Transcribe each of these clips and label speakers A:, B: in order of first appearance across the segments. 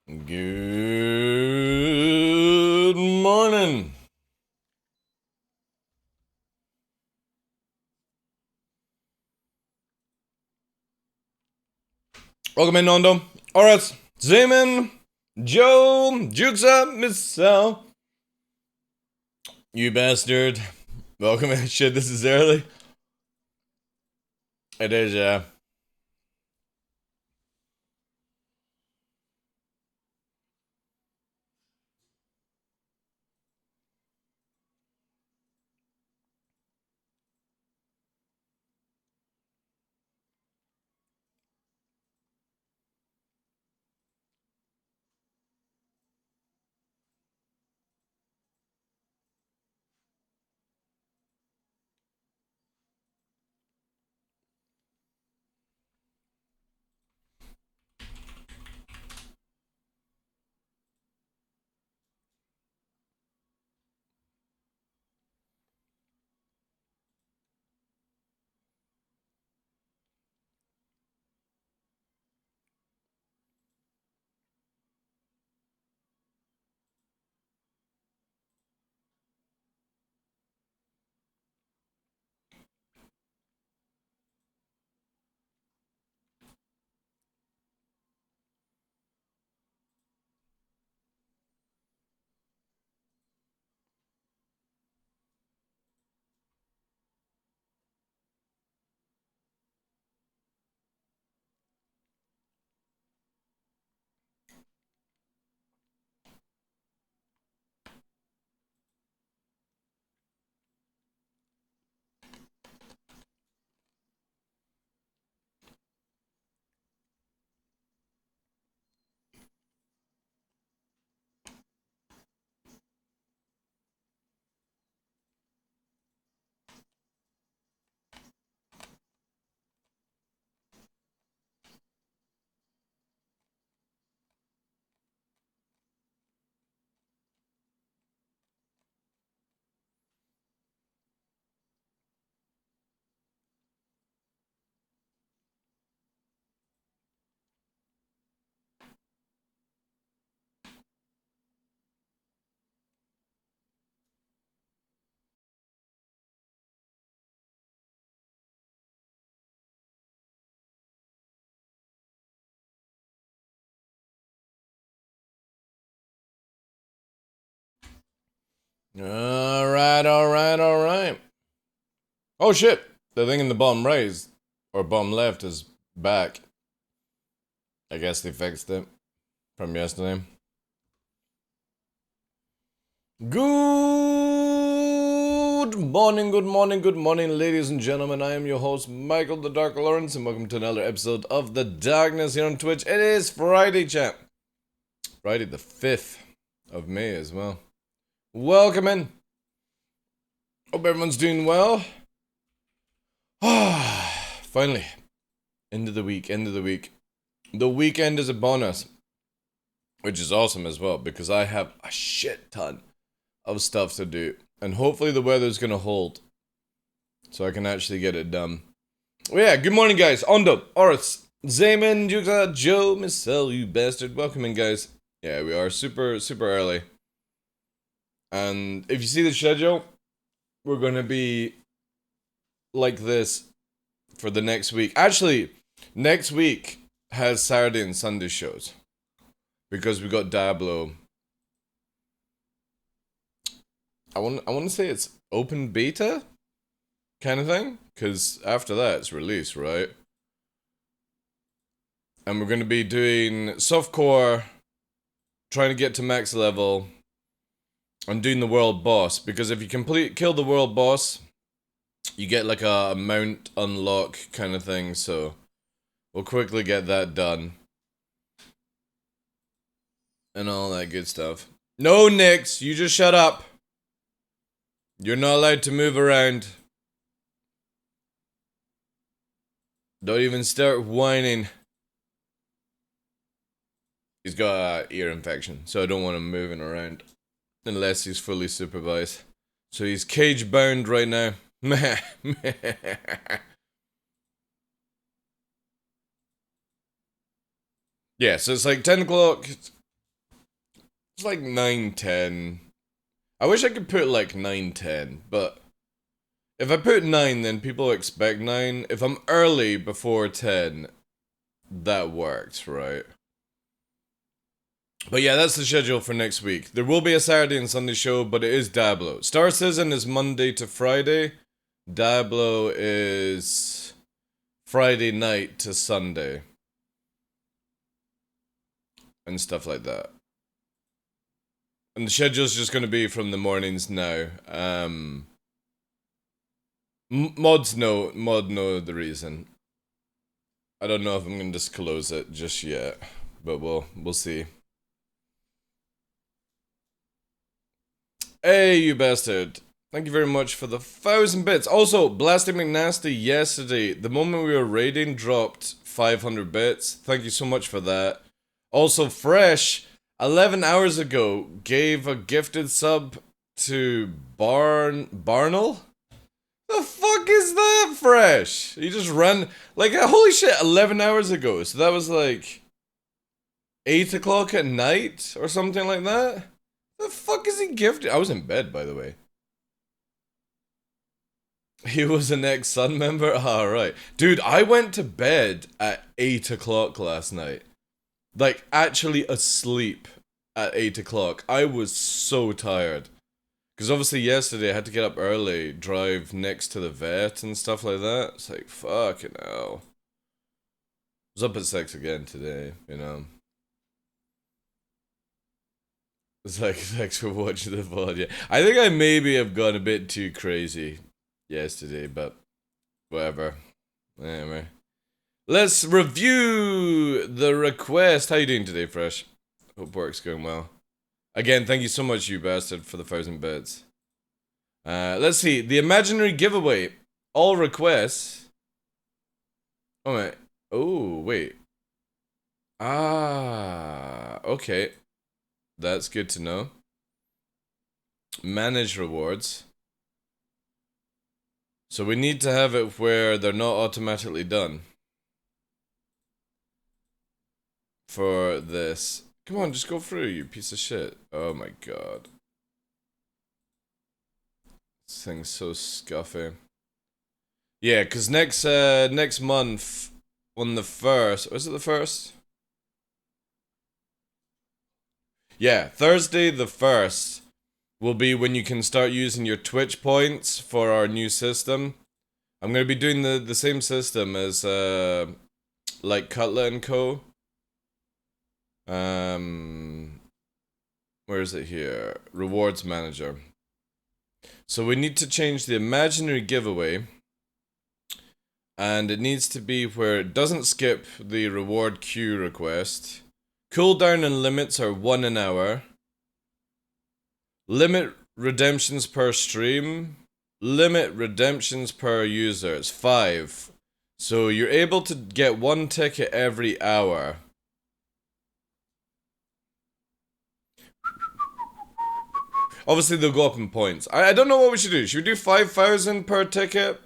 A: Good morning. Welcome in, Nondo. Alright, Zeman, Joe, Jukesa, Miss Sal. You bastard. Welcome in. Shit, this is early. It is, yeah. Alright. Oh shit, the thing in the bottom right is, or bottom left is back. I guess they fixed it from yesterday. Good morning, ladies and gentlemen. I am your host, Michael the Dark Lawrence, and welcome to another episode of The Darkness here on Twitch. It is Friday, chat. Friday the 5th of May as well. Welcome in. Hope everyone's doing well. Finally. End of the week. The weekend is upon us, which is awesome as well, because I have a shit ton of stuff to do. And hopefully the weather's gonna hold, so I can actually get it done. Well, yeah, good morning, guys. Ondo, Oris, Zayman, Juksa, Joe, Missel, you bastard. Welcome in, guys. Yeah, we are super early. And if you see the schedule, we're gonna be like this for the next week. Actually, next week has Saturday and Sunday shows, because we got Diablo. I want to say it's open beta kind of thing, because after that it's release, right? And we're going to be doing softcore, trying to get to max level, and doing the world boss, because if you kill the world boss, you get like a mount unlock kind of thing, so we'll quickly get that done. And all that good stuff. No, Nix, you just shut up. You're not allowed to move around. Don't even start whining. He's got an ear infection, so I don't want him moving around unless he's fully supervised. So he's cage bound right now. Yeah, so it's like 10 o'clock It's like 9:10. I wish I could put like 9:10, but if I put 9, then people expect 9. If I'm early before 10, that works, right? But yeah, that's the schedule for next week. There will be a Saturday and Sunday show, but it is Diablo. Star Citizen is Monday to Friday. Diablo is Friday night to Sunday. And stuff like that. And the schedule's just going to be from the mornings now. Mod know the reason. I don't know if I'm going to disclose it just yet, but we'll see. Hey, you bastard. Thank you very much for the 1,000 bits. Also, Blasting McNasty yesterday, the moment we were raiding, dropped 500 bits. Thank you so much for that. Also, Fresh, 11 hours ago, gave a gifted sub to Barnell? The fuck is that, Fresh? He just ran, like, holy shit, 11 hours ago. So that was like 8 o'clock at night or something like that? The fuck is he gifted? I was in bed, by the way. He was an ex-Sun member? Alright. Dude, I went to bed at 8 o'clock last night. Like, actually asleep at 8 o'clock. I was so tired. Because obviously yesterday I had to get up early, drive next to the vet and stuff like that. It's like, fucking hell. I was up at 6 again today, you know. It's like, thanks for watching the VOD. Yeah. I think I maybe have gone a bit too crazy yesterday, but whatever. Anyway. Let's review the request. How you doing today, Fresh? Hope work's going well. Again, thank you so much, you bastard, for the 1,000 bits. Let's see. The imaginary giveaway. All requests. Oh, wait. Oh, wait. Ah, okay. That's good to know. Manage rewards. So we need to have it where they're not automatically done. For this. Come on, just go through, you piece of shit. Oh my god. This thing's so scuffy. Yeah, because next month, on the 1st, was it the 1st? Yeah, Thursday the 1st will be when you can start using your Twitch points for our new system. I'm going to be doing the same system as, like, Cutlet & Co. Where is it here? Rewards Manager. So we need to change the imaginary giveaway. And it needs to be where it doesn't skip the reward queue request. Cooldown and limits are 1 an hour. Limit redemptions per stream. Limit redemptions per user. It's 5. So you're able to get 1 ticket every hour. Obviously, they'll go up in points. I don't know what we should do. Should we do 5,000 per ticket?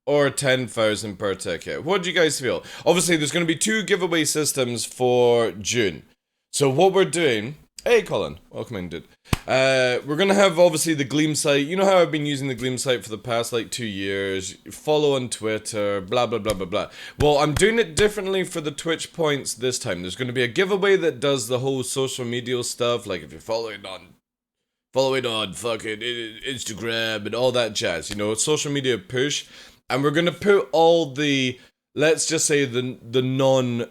A: Or 10,000 per ticket? What do you guys feel? Obviously, there's going to be 2 giveaway systems for June. So what we're doing... Hey, Colin. Welcome in, dude. We're going to have, obviously, the Gleam site. You know how I've been using the Gleam site for the past, like, 2 years. Follow on Twitter, blah, blah, blah, blah, blah. Well, I'm doing it differently for the Twitch points this time. There's going to be a giveaway that does the whole social media stuff. Like, if you're following on fucking Instagram and all that jazz. You know, social media push. And we're going to put all the, let's just say the non-big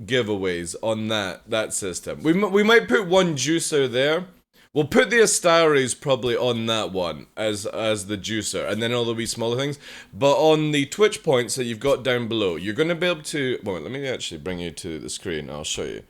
A: giveaways on that system. We might put one juicer there. We'll put the Astaris probably on that one as the juicer. And then all the wee smaller things. But on the Twitch points that you've got down below, you're going to be able to... Well, let me actually bring you to the screen. I'll show you.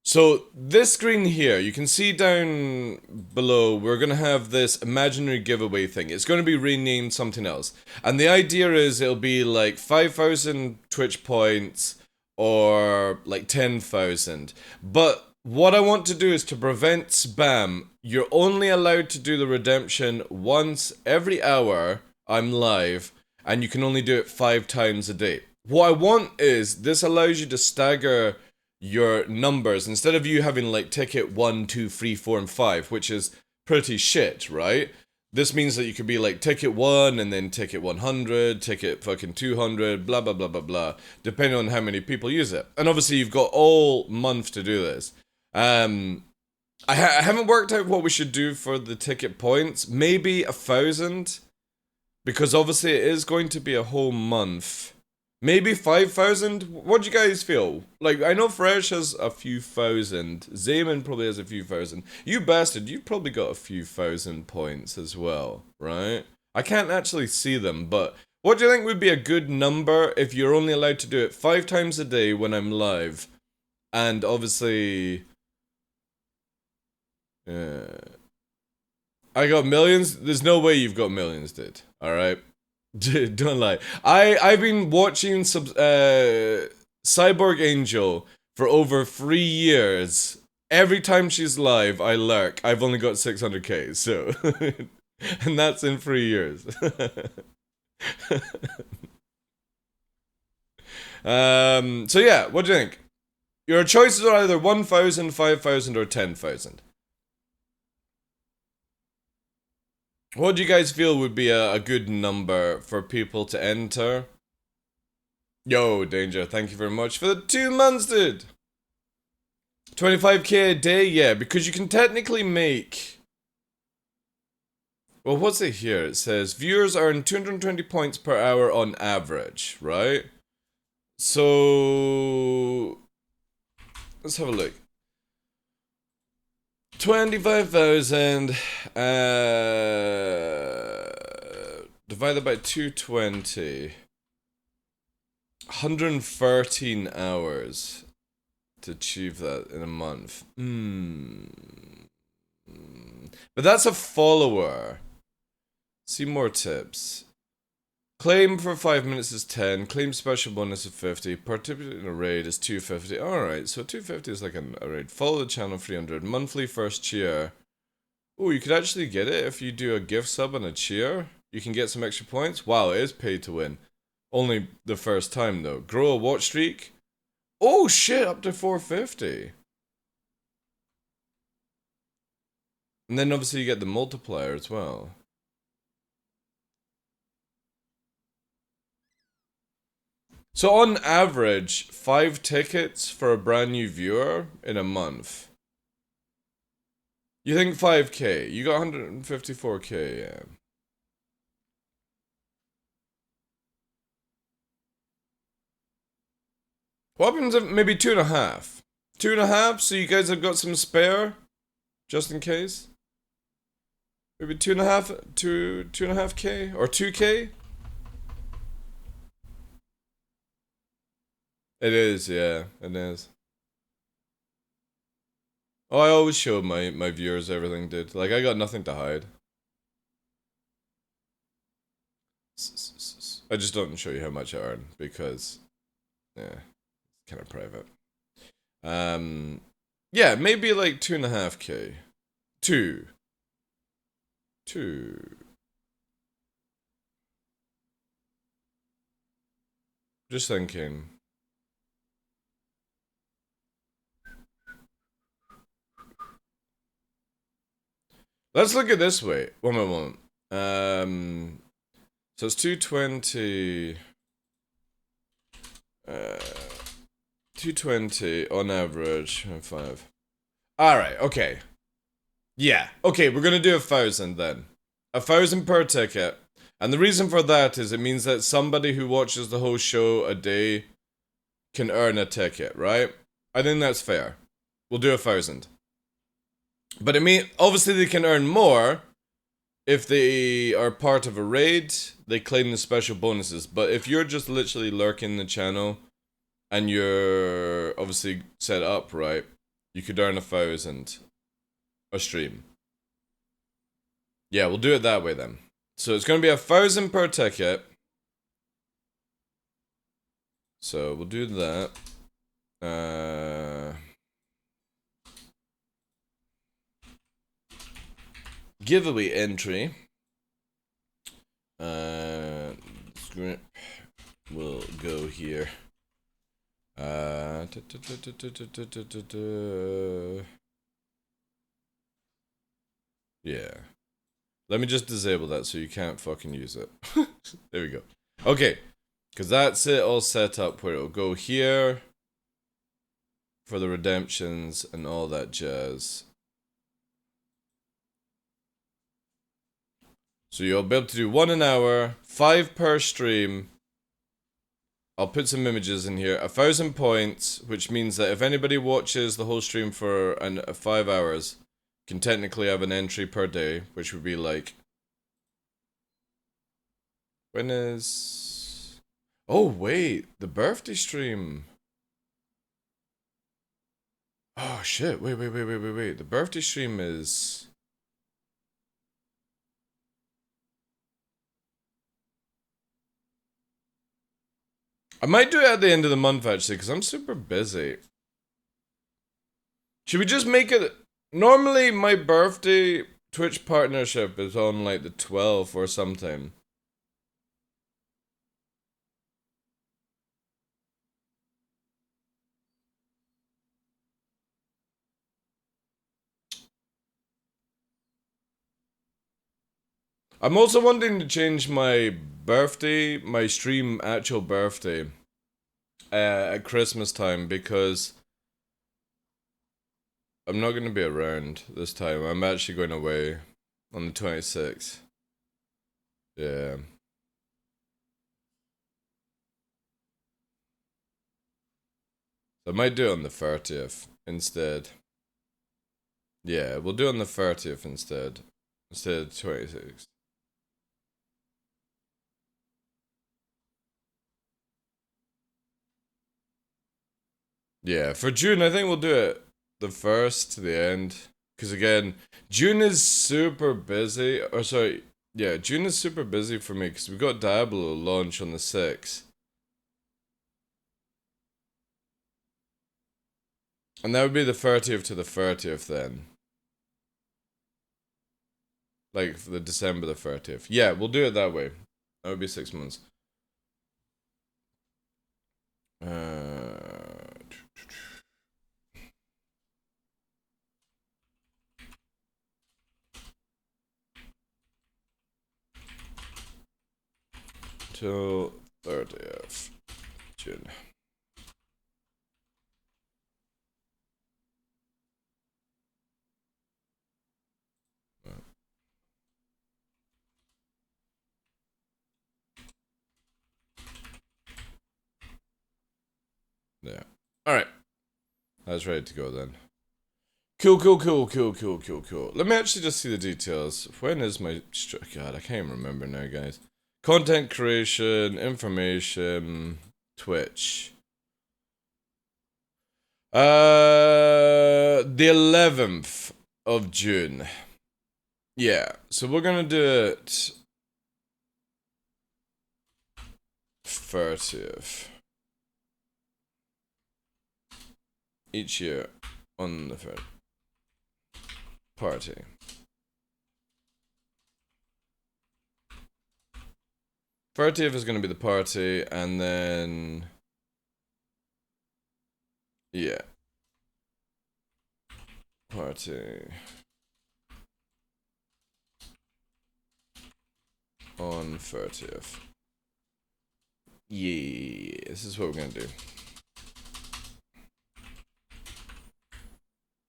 A: So, this screen here, you can see down below, we're going to have this imaginary giveaway thing. It's going to be renamed something else. And the idea is it'll be like 5,000 Twitch points or like 10,000. But what I want to do is to prevent spam. You're only allowed to do the redemption once every hour I'm live. And you can only do it 5 times a day. What I want is, this allows you to stagger your numbers instead of you having like ticket 1, 2, 3, 4, and 5, which is pretty shit, right? This means that you could be like ticket 1 and then ticket 100, ticket fucking 200, blah blah blah blah blah, depending on how many people use it. And obviously you've got all month to do this. I haven't worked out what we should do for the ticket points. Maybe 1,000, because obviously it is going to be a whole month. Maybe 5,000? What do you guys feel? Like, I know Fresh has a few thousand. Zayman probably has a few thousand. You bastard, you've probably got a few thousand points as well, right? I can't actually see them, but what do you think would be a good number if you're only allowed to do it 5 times a day when I'm live? And obviously... I got millions? There's no way you've got millions, dude. Alright? Don't lie. I've been watching Cyborg Angel for over 3 years. Every time she's live, I lurk. I've only got 600k, so... and that's in 3 years. So yeah, what do you think? Your choices are either 1,000, 5,000, or 10,000. What do you guys feel would be a good number for people to enter? Yo, Danger, thank you very much for the 2 months, dude! 25k a day? Yeah, because you can technically make... Well, what's it here? It says, viewers earn 220 points per hour on average, right? So... let's have a look. 25,000 divided by 220. 113 hours to achieve that in a month. But that's a follower. See more tips. Claim for 5 minutes is 10. Claim special bonus is 50. Participate in a raid is 250. Alright, so 250 is like a raid. Follow the channel 300. Monthly first cheer. Oh, you could actually get it if you do a gift sub and a cheer. You can get some extra points. Wow, it is paid to win. Only the first time though. Grow a watch streak. Oh shit, up to 450. And then obviously you get the multiplier as well. So on average, 5 tickets for a brand new viewer in a month. You think 5k? You got 154k, yeah. What happens if maybe 2.5? 2.5, so you guys have got some spare? Just in case? Maybe 2.5k? Or 2k? It is, yeah, it is. Oh, I always show my viewers everything, dude. Like, I got nothing to hide. I just don't show you how much I earn, because, yeah, it's kind of private. Yeah, maybe like 2.5k. 2. Just thinking. Let's look at this way. One moment. So it's 220. 220 on average. 5. Alright, okay. Yeah, okay, we're gonna do 1,000 then. 1,000 per ticket. And the reason for that is it means that somebody who watches the whole show a day can earn a ticket, right? I think that's fair. We'll do 1,000. But I mean, obviously they can earn more if they are part of a raid, they claim the special bonuses. But if you're just literally lurking the channel and you're obviously set up, right, you could earn 1,000 a stream. Yeah, we'll do it that way then. So it's going to be 1,000 per ticket. So we'll do that. Giveaway entry. Script will go here. here. Yeah. Let me just disable that so you can't fucking use it. There we go. Okay. Because that's it all set up where it'll go here for the redemptions and all that jazz. So you'll be able to do 1 an hour, 5 per stream. I'll put some images in here. 1,000 points, which means that if anybody watches the whole stream for 5 hours, can technically have an entry per day, which would be like... When is... Oh, wait. The birthday stream. Oh, shit. Wait. The birthday stream is... I might do it at the end of the month, actually, because I'm super busy. Should we just make it... Normally, my birthday Twitch partnership is on, like, the 12th or something. I'm also wanting to change my birthday, my stream actual birthday, at Christmas time, because I'm not going to be around this time. I'm actually going away on the 26th. Yeah. So I might do it on the 30th instead. Yeah, we'll do it on the 30th instead of the 26th. Yeah, for June, I think we'll do it the 1st to the end. Because again, June is super busy. Or sorry, yeah, June is super busy for me because we got Diablo launch on the 6th. And that would be the 30th to the 30th then. Like, for the December the 30th. Yeah, we'll do it that way. That would be 6 months. Till 30th June. Yeah. Alright. That's ready to go then. Cool. Let me actually just see the details. When is my... God, I can't even remember now, guys. Content creation, information, Twitch. The 11th of June. Yeah, so we're gonna do it 30th. Each year on the third party. 30th is gonna be the party, and then... Yeah. Party. On 30th. Yeah, this is what we're gonna do.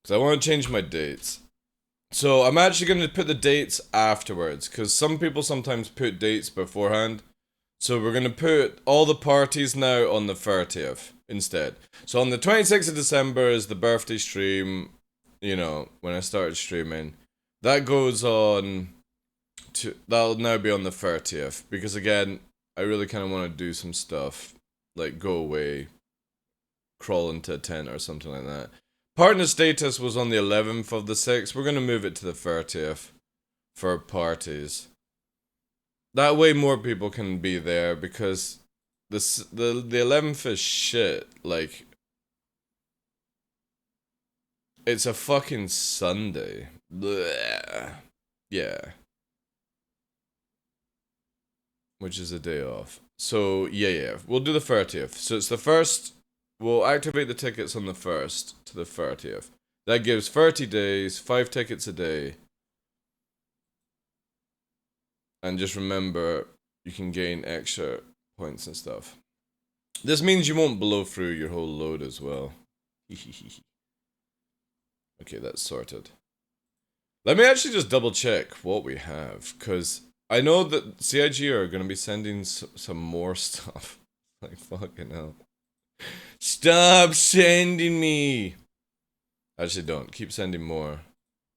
A: Because I want to change my dates. So I'm actually going to put the dates afterwards, because some people sometimes put dates beforehand. So we're going to put all the parties now on the 30th instead. So on the 26th of December is the birthday stream, you know, when I started streaming. That goes on to, that'll now be on the 30th, because again, I really kind of want to do some stuff, like go away, crawl into a tent or something like that. Partner status was on the 11th of the 6th. We're going to move it to the 30th for parties. That way more people can be there, because the 11th is shit. Like, it's a fucking Sunday. Blech. Yeah. Which is a day off. So, yeah. We'll do the 30th. So it's the first. We'll activate the tickets on the 1st to the 30th. That gives 30 days, 5 tickets a day. And just remember, you can gain extra points and stuff. This means you won't blow through your whole load as well. Okay, that's sorted. Let me actually just double check what we have, because I know that CIG are going to be sending some more stuff. Like, fucking hell. Stop sending me! Actually, don't. Keep sending more.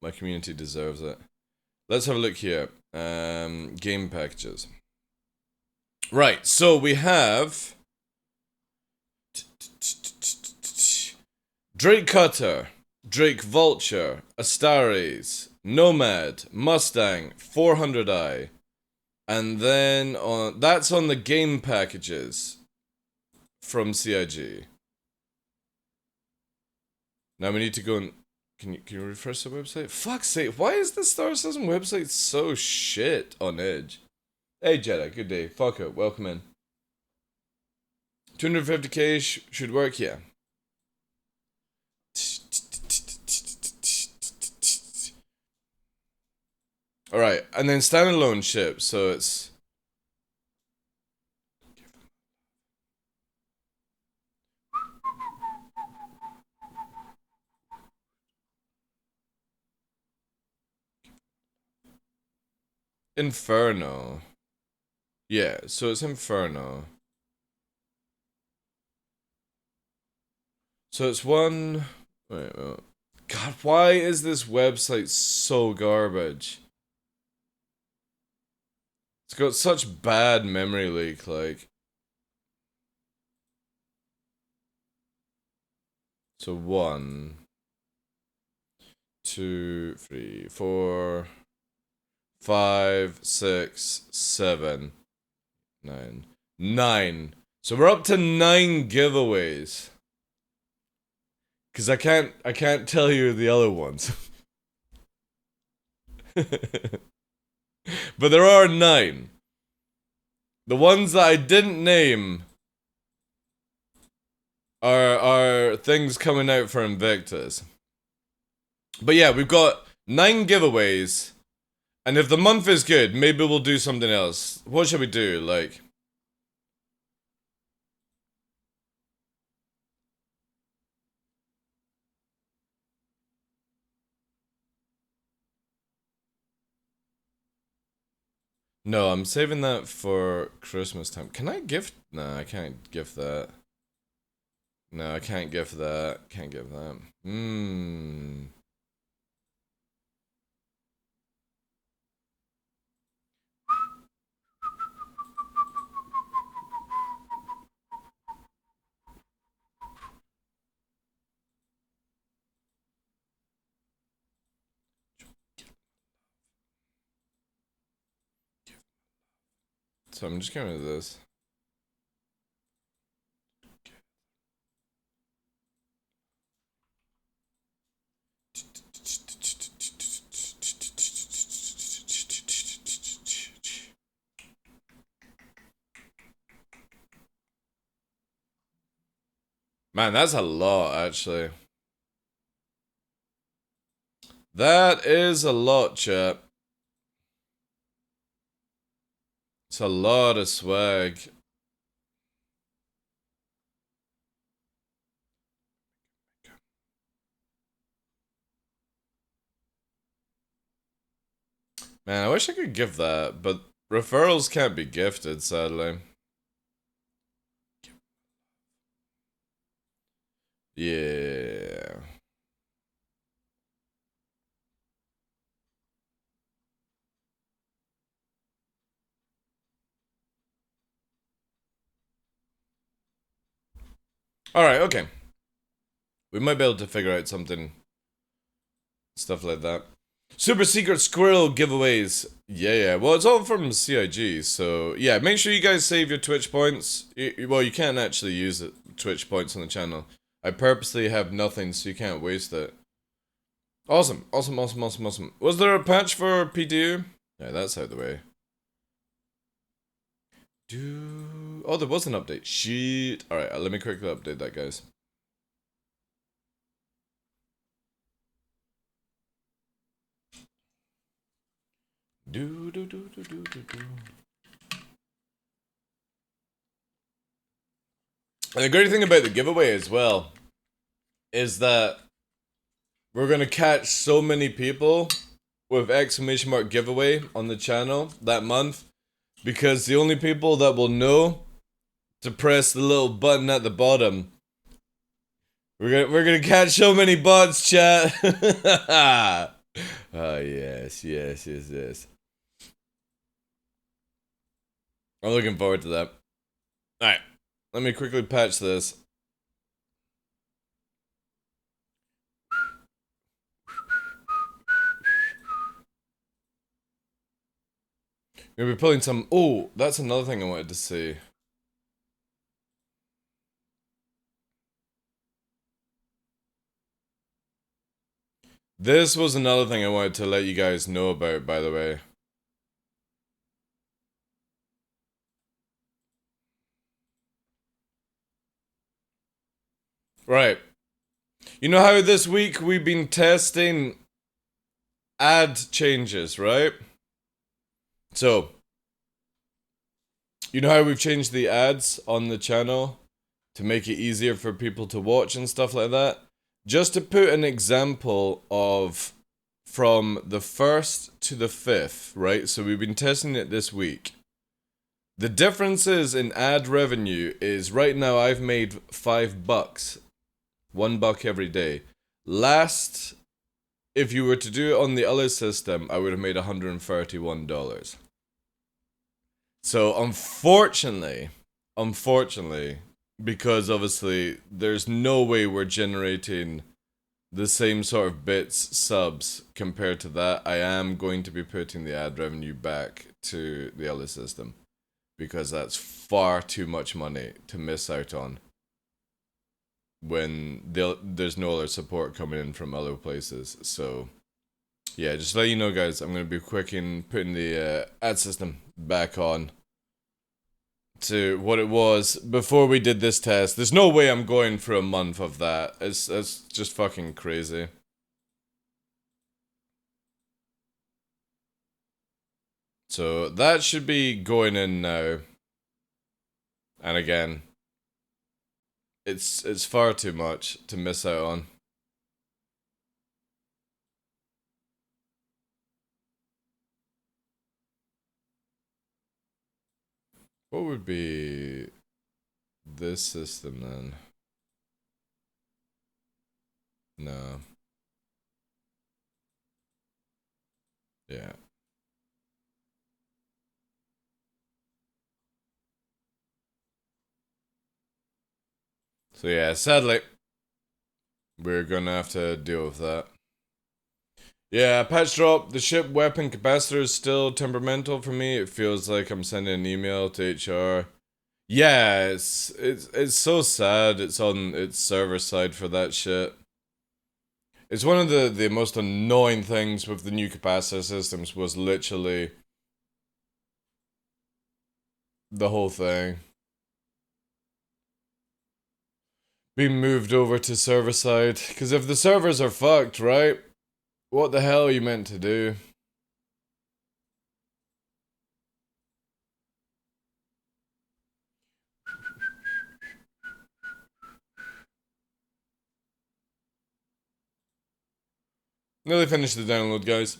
A: My community deserves it. Let's have a look here. Game packages. Right, so we have Drake Cutter, Drake Vulture, Astares, Nomad, Mustang, 400i, and then that's on the game packages from CIG. Now we need to go and can you refresh the website? Fuck's sake! Why is the Star System website so shit on Edge? Hey Jedi, good day. Fuck it, welcome in. 250k should work, yeah. Alright, and then standalone ship, so it's... Inferno. Yeah, so it's Inferno. So it's one... Wait. God, why is this website so garbage? It's got such bad memory leak, like... So 1, 2, 3, 4, 5, 6, 7, 9. 9. So we're up to 9 giveaways. Cause I can't tell you the other ones. But there are 9. The ones that I didn't name are things coming out for Invictus. But yeah, we've got 9 giveaways. And if the month is good, maybe we'll do something else. What should we do? Like... No, I'm saving that for Christmas time. Can I gift? No, I can't gift that. No, I can't gift that. Can't give that. So I'm just going to do this. Man, that's a lot, actually. That is a lot, chap. It's a lot of swag. Man, I wish I could give that, but referrals can't be gifted, sadly. Yeah. Alright, okay. We might be able to figure out something. Stuff like that. Super secret squirrel giveaways. Yeah. Well, it's all from CIG, so yeah. Make sure you guys save your Twitch points. Well, you can't actually use the Twitch points on the channel. I purposely have nothing, so you can't waste it. Awesome. Was there a patch for PTU? Yeah, that's out of the way. Oh, there was an update. Shit. Alright, let me quickly update that, guys. And the great thing about the giveaway as well is that we're gonna catch so many people with exclamation mark giveaway on the channel that month, because the only people that will know to press the little button at the bottom. We're gonna catch so many bots, chat. Oh yes. I'm looking forward to that. Alright, let me quickly patch this. We'll be pulling some. Oh, that's another thing I wanted to see. This was another thing I wanted to let you guys know about, by the way. Right. You know how this week we've been testing ad changes, right? So, you know how we've changed the ads on the channel to make it easier for people to watch and stuff like that? Just to put an example of from the 1st to the 5th, right? So we've been testing it this week. The differences in ad revenue is right now I've made $5, $1 every day. Last, if you were to do it on the other system, I would have made $131. So unfortunately, because obviously there's no way we're generating the same sort of bits subs compared to that, I am going to be putting the ad revenue back to the other system, because that's far too much money to miss out on when there's no other support coming in from other places. So yeah, just to let you know, guys, I'm going to be quick in putting the ad system back on to what it was before we did this test. There's no way I'm going for a month of that. It's just fucking crazy. So that should be going in now. And again, it's far too much to miss out on. What would be this system then? No. Yeah. So yeah, sadly, we're gonna have to deal with that. Yeah, patch drop. The ship weapon capacitor is still temperamental for me. It feels like I'm sending an email to HR. Yeah, it's so sad. It's on its server side for that shit. It's one of the most annoying things with the new capacitor systems was literally the whole thing being moved over to server side. Because if the servers are fucked, right? What the hell are you meant to do? Nearly finished the download, guys.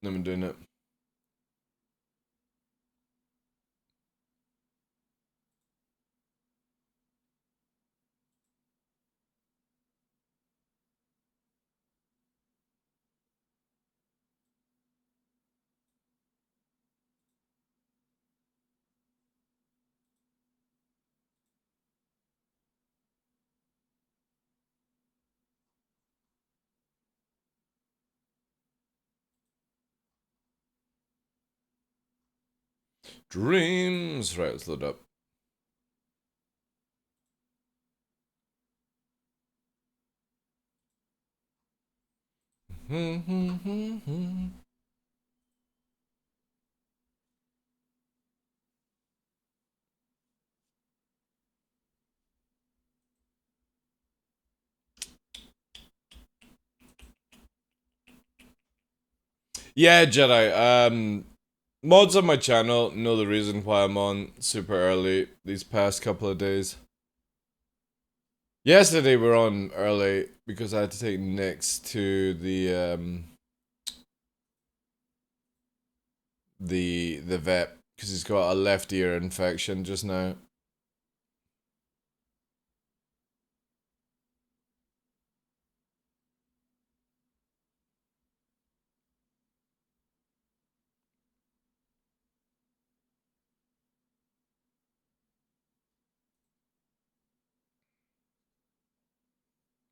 A: I'm doing it. Dreams. Right, let's load up. Yeah, Jedi. Mods on my channel know the reason why I'm on super early these past couple of days. Yesterday we're on early because I had to take Nyx to the vet because he's got a left ear infection just now.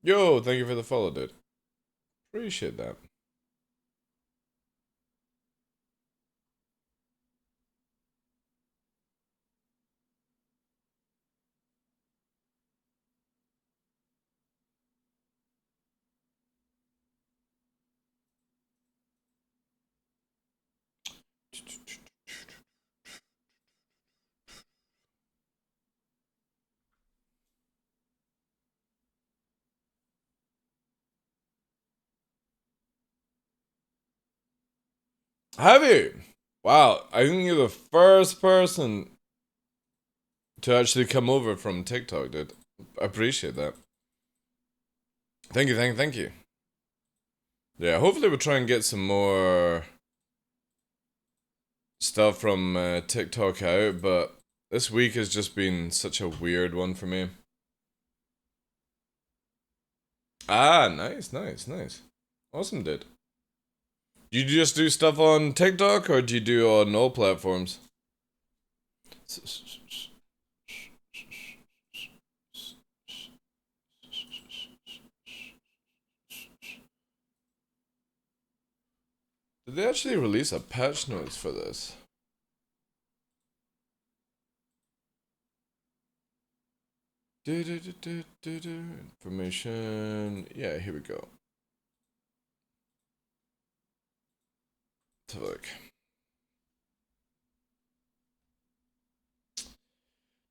A: Yo, thank you for the follow, dude. Appreciate that. Have you? Wow, I think you're the first person to actually come over from TikTok, dude. I appreciate that. Thank you, thank you. Yeah, hopefully we'll try and get some more stuff from TikTok out, but this week has just been such a weird one for me. Ah, nice. Awesome, dude. Do you just do stuff on TikTok or do you do on all platforms? Did they actually release a patch notes for this? Information. Yeah, here we go. Let's have a look.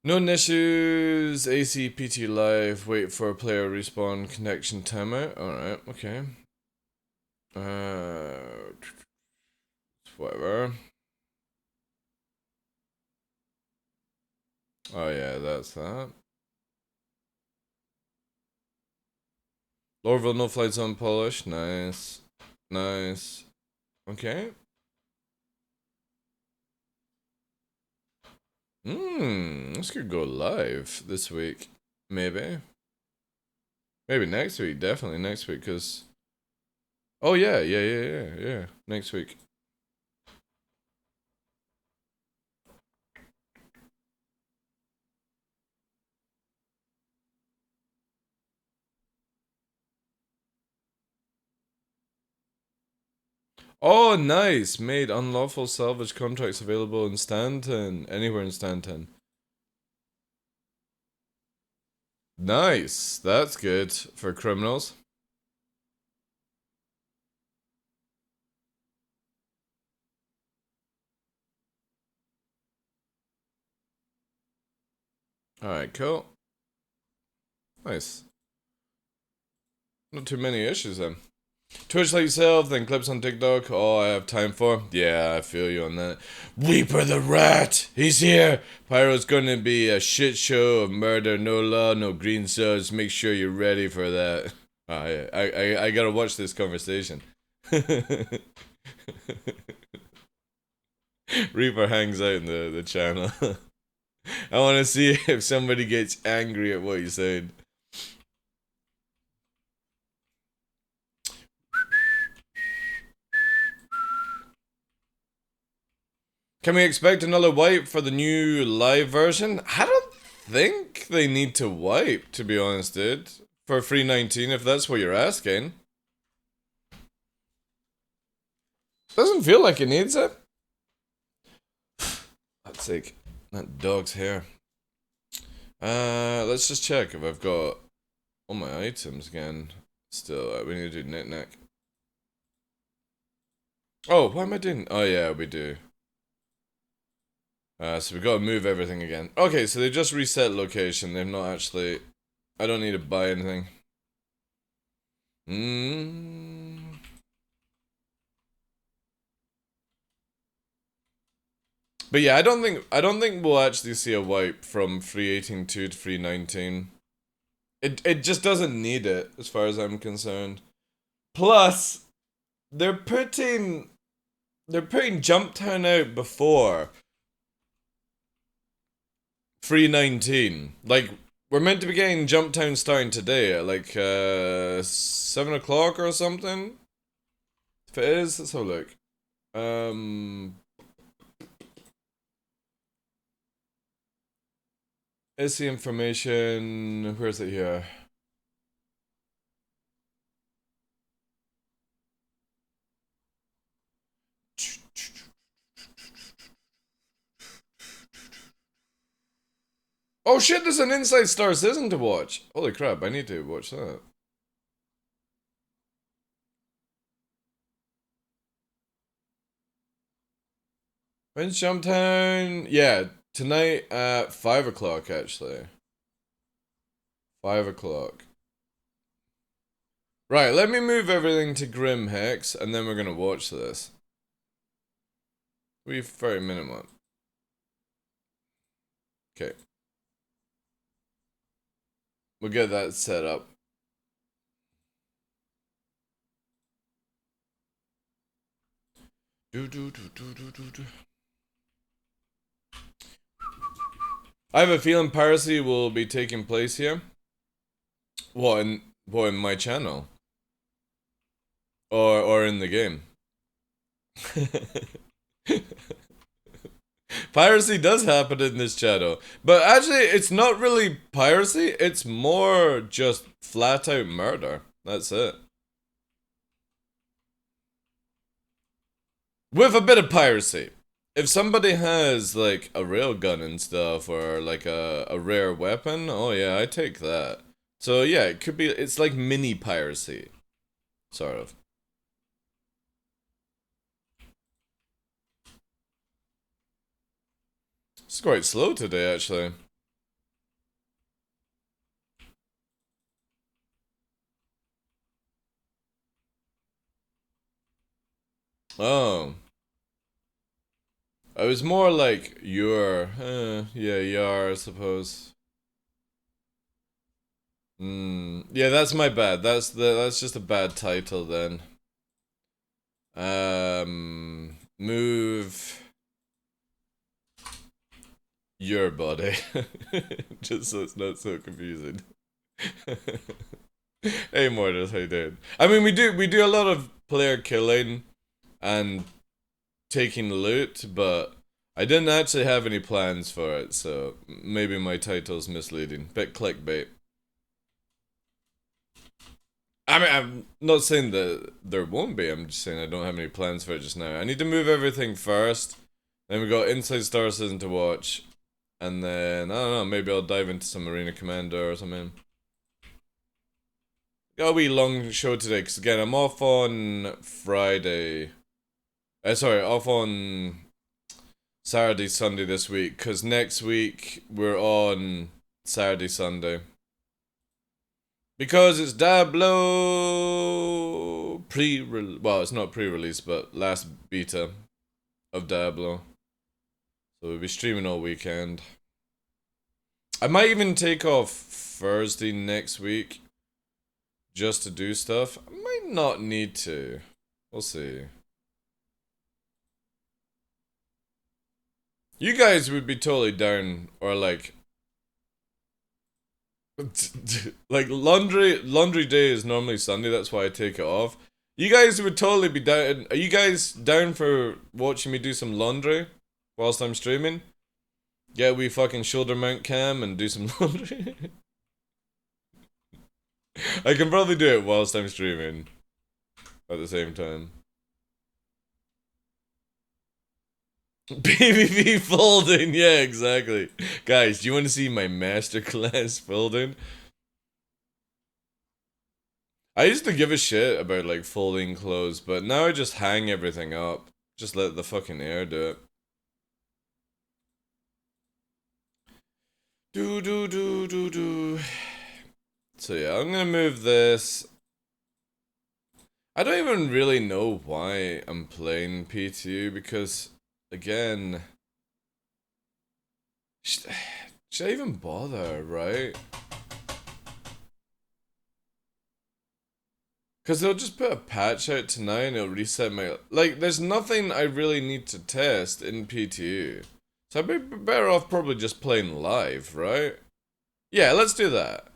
A: Known issues, ACPT live, wait for player respawn connection timeout. Alright, okay. Whatever. Oh yeah, that's that. Lorville, no flight zone polish. Nice. Nice. Okay. This could go live this week. Maybe. Maybe next week. Definitely next week, because... Oh yeah. Next week. Oh, nice! Made unlawful salvage contracts available in Stanton. Anywhere in Stanton. Nice! That's good for criminals. Alright, cool. Nice. Not too many issues then. Twitch like yourself, then clips on TikTok. All I have time for. Yeah, I feel you on that. Reaper the Rat! He's here! Pyro's gonna be a shit show of murder, no law, no green subs. Make sure you're ready for that. I gotta watch this conversation. Reaper hangs out in the channel. I wanna see if somebody gets angry at what you said. Can we expect another wipe for the new live version? I don't think they need to wipe, to be honest, dude. For 319, if that's what you're asking. Doesn't feel like it needs it. That's sake. That dog's hair. Let's just check if I've got all my items again. Still, we need to do knick-knack. Oh, what am I doing? Oh yeah, we do. So we gotta move everything again. Okay, so they just reset location. They've not actually... I don't need to buy anything. But yeah, I don't think we'll actually see a wipe from 3.18.2 to 3.19. It just doesn't need it, as far as I'm concerned. Plus, they're putting Jumptown out before 3.19. Like, we're meant to be getting Jumptown starting today at like 7 o'clock or something. If it is, let's have a look. Is the information, where is it here? Oh shit, there's an Inside Star Citizen to watch. Holy crap, I need to watch that. When's Jumptown? Yeah, tonight at 5 o'clock, actually. 5 o'clock. Right, let me move everything to Grim Hex, and then we're gonna watch this. We've 30-minute one. Okay. We'll get that set up. I have a feeling piracy will be taking place here. What in my channel? Or in the game? Piracy does happen in this channel. But actually, it's not really piracy, it's more just flat out murder. That's it. With a bit of piracy. If somebody has, like, a railgun and stuff, or, like, a rare weapon, oh yeah, I take that. So yeah, it could be, it's like mini piracy. Sort of. It's quite slow today, actually. Oh. It was more like your, yeah, I suppose. Yeah, that's my bad. That's just a bad title then. Move your body, just so it's not so confusing. Hey, Mortis, how you doing? I mean, we do a lot of player killing and taking loot, but I didn't actually have any plans for it, so maybe my title's misleading. Bit clickbait. I mean, I'm not saying that there won't be, I'm just saying I don't have any plans for it just now. I need to move everything first, then we got Inside Star Citizen to watch, and then, I don't know, maybe I'll dive into some Arena Commander or something. Got a wee long show today, because again, I'm off on Friday. Sorry, off on Saturday, Sunday this week, because next week we're on Saturday, Sunday. Because it's Diablo well, it's not pre-release, but last beta of Diablo. So we'll be streaming all weekend. I might even take off Thursday next week just to do stuff. I might not need to. We'll see. You guys would be totally down, or like laundry day is normally Sunday, that's why I take it off. You guys would totally be down. Are you guys down for watching me do some laundry whilst I'm streaming? Get a wee fucking shoulder mount cam and do some laundry. I can probably do it whilst I'm streaming at the same time. PvP folding, yeah, exactly. Guys, do you want to see my masterclass folding? I used to give a shit about like folding clothes, but now I just hang everything up. Just let the fucking air do it. Do. So yeah, I'm gonna move this. I don't even really know why I'm playing PTU because, again, Should I even bother, right? Because they'll just put a patch out tonight and it'll reset my... Like, there's nothing I really need to test in PTU. So I'd be better off probably just playing live, right? Yeah, let's do that.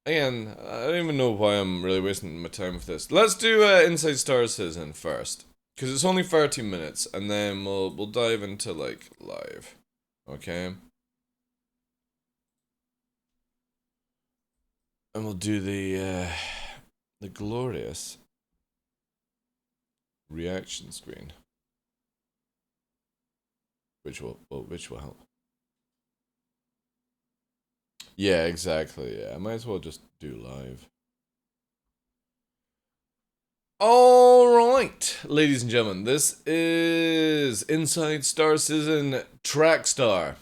A: Again, I don't even know why I'm really wasting my time with this. Let's do Inside Star Citizen first. Because it's only 30 minutes, and then we'll dive into, like, live. Okay? And we'll do the glorious reaction screen. Which will help. Yeah, exactly, yeah. I might as well just do live. Alright, ladies and gentlemen, this is Inside Star Citizen Track Star.